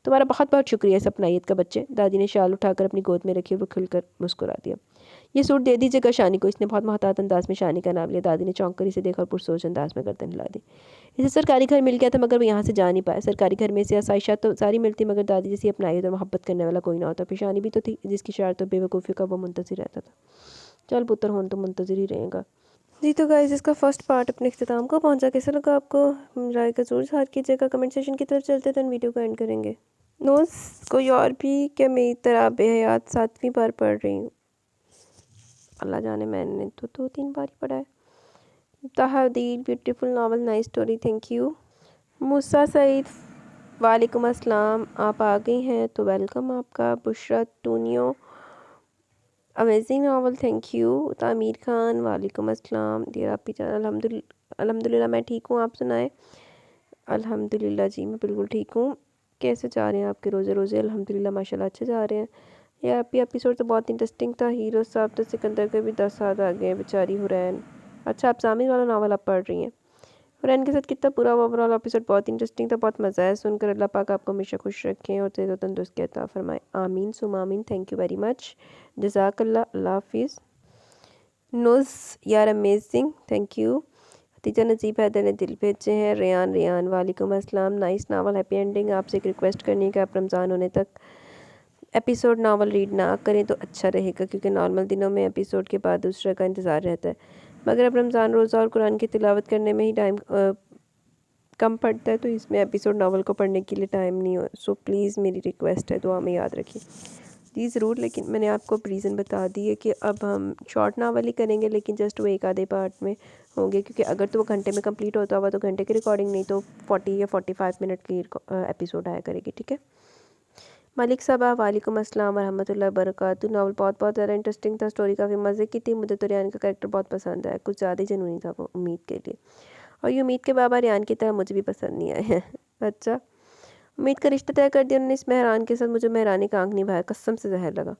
तुम्हारा बहुत बहुत शुक्रिया सपनायत का बच्चे। दादी ने शाल उठाकर अपनी गोद में रखी और वो खुलकर मुस्कुरा दिया। ये सूट दे दीजिएगा शानी को। इसने बहुत मोहतात अंदाज में शानी का नाम लिया। दादी ने चौंक कर इसे देखा और पुरसोच अंदाज में गर्दन हिला दी। इसे सरकारी घर मिल गया था मगर वो यहाँ से जा नहीं पाया। सरकारी घर में से आसाइशा तो सारी मिलती मगर दादी जैसी अपनाई और मोहब्बत करने वाला कोई ना होता। पेशानी भी तो थी जिसकी शरारत और बेवकूफ़ी का वो मुंतज़िर रहता था। चल पुत्र होन तो मुंतज़िर ही रहेगा। जी तो गाइस इसका फर्स्ट पार्ट अपने इख्तिताम को पहुंचा। कैसा लगा आपको? राय का ज़रूर इज़हार कीजिएगा। कमेंट सेशन की तरफ चलते तो वीडियो को एंड करेंगे। नोज कोई और भी क्या मेरी तरह बेहयात 7वीं बार पढ़ रही हूँ? अल्लाह जाने, मैंने तो 2-3 बार ही पढ़ा है। Tahdeer beautiful novel, nice story, thank you. Musa Saeed वालेकुम अस्सलाम, आप आ गई हैं तो वेलकम आपका। Bushra Tunio amazing novel, thank you. Tameer Khan वालेकुम अस्सलाम। डियर आप जान अल्हम्दुलिल्लाह मैं ठीक हूँ, आप सुनाएं? अल्हम्दुलिल्लाह जी मैं बिल्कुल ठीक हूँ। कैसे जा रहे हैं आपके रोज़े रोज़े? अल्हम्दुलिल्लाह माशाल्लाह अच्छे जा रहे हैं। ये आपकी एपिसोड तो बहुत इंटरेस्टिंग था। हीरो साहब तो सिकंदर के भी 10 साल आ गए बेचारी हुरैन। अच्छा आप सामने वाला नावल आप पढ़ रही हैं। हुरैन के साथ कितना पूरा ओवरऑल एपिसोड बहुत इंटरेस्टिंग था, बहुत मज़ा आया सुनकर। अल्लाह पाक आपको हमेशा खुश रखें और सेहत और तंदुरुस्ती अता फरमाए, आमीन सुम आमीन। थैंक यू वेरी मच, जज़ाकल्लाह, अल्लाह हाफिज़। नुज़ यार amazing, thank you. Khatija Najeeb Haider ने दिल भेजे हैं। रेयान वालेकुम अस्सलाम, नाइस नावल, हैप्पी एंडिंग। आपसे एक रिक्वेस्ट करनी कि आप रमज़ान होने तक एपिसोड नावल रीड ना करें तो अच्छा रहेगा क्योंकि नॉर्मल दिनों में एपिसोड के बाद दूसरे का इंतज़ार रहता है, मगर अब रमज़ान रोज़ा और कुरान की तिलावत करने में ही टाइम कम पड़ता है तो इसमें एपिसोड नावल को पढ़ने के लिए टाइम नहीं हो। सो प्लीज़ मेरी रिक्वेस्ट है, दुआ में याद रखिए जी ज़रूर। लेकिन मैंने आपको रीज़न बता दी है कि अब हम शॉर्ट नावल ही करेंगे लेकिन जस्ट वो एक आधे पार्ट में होंगे क्योंकि अगर तो वो घंटे में कंप्लीट होता हुआ तो घंटे की रिकॉर्डिंग, नहीं तो 40 या 45 मिनट की एपिसोड आया करेगी, ठीक है। मलिक साहबा वालेकुम अस्सलाम वरहमतुल्लाहि वबरकातुहू। नावल बहुत बहुत ज़्यादा इंटरेस्टिंग था, स्टोरी काफ़ी मज़े की थी। मुझे तो रियान का कैरेक्टर बहुत पसंद आया, कुछ ज़्यादा ही जुनूनी था वो उम्मीद के लिए, और ये उम्मीद के बाबा रियान की तरह मुझे भी पसंद नहीं आए हैं। अच्छा उम्मीद का रिश्ता तय कर दिया उन्होंने इस मेहरान के साथ। मुझे मेहरानी का आंख निभाया, कसम से जहर लगा।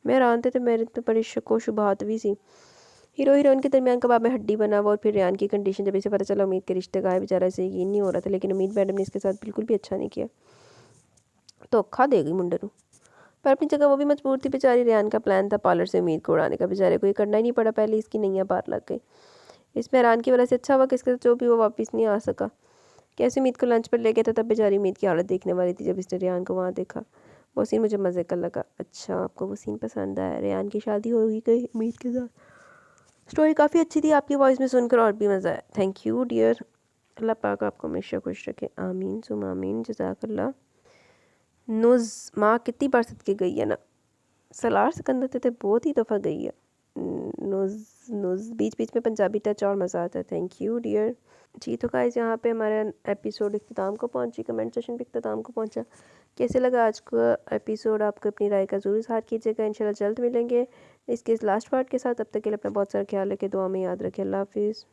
मेहरान थे तो मेरे तो बड़ी शको शुबहात भी सी। हीरो हीरोइन के दरमियान कबाब में हड्डी बना हुआ, और फिर रियान की कंडीशन जब इसे पता चला उम्मीद के रिश्ते का है, बेचारा इसे यकीन नहीं हो रहा था, लेकिन उम्मीद मैडम ने इसके साथ बिल्कुल भी अच्छा नहीं किया। धोखा दे गई मुंडे नू। पर अपनी जगह वो भी मजबूर थी बेचारी। रियान का प्लान था पार्लर से उम्मीद को उड़ाने का, बेचारे को ये करना ही नहीं पड़ा, पहले इसकी नैया पार लग गई। इस मेहरान की वजह से अच्छा हुआ कि इसके साथ जो भी वो वापस नहीं आ सका। कैसे उम्मीद को लंच पर ले गया था, तब बेचारी उम्मीद की हालत देखने वाली थी जब इसने रियान को वहाँ देखा। वो सीन मुझे मज़े का लगा। अच्छा आपको वो सीन पसंद आया? रियान की शादी हो ही गई उम्मीद के साथ। स्टोरी काफ़ी अच्छी थी, आपकी वॉइस में सुनकर और भी मज़ा आया। थैंक यू डियर, अल्लाह पाक आपको हमेशा खुश रखे, आमीन सुम आमीन, जज़ाकल्लाह। नुज़ माँ कितनी बार सदके गई है ना, सलार सिकंदर थे बहुत ही दफ़ा गई है। नुज़ नुज़ बीच बीच में पंजाबी टच और मज़ा आता है। थैंक यू डियर जी। तो गाइस यहाँ पे हमारा एपिसोड इख्तिताम को पहुँची, कमेंट सेशन भी इख्तिताम को पहुँचा। कैसे लगा आज का एपिसोड? आपको अपनी राय का ज़रूर इज़हार कीजिएगा। इंशाल्लाह जल्द मिलेंगे इसके लास्ट पार्ट के साथ। तब तक के लिए अपना बहुत सारा ख्याल रखें, दुआ में याद रखें। अल्लाह हाफिज़।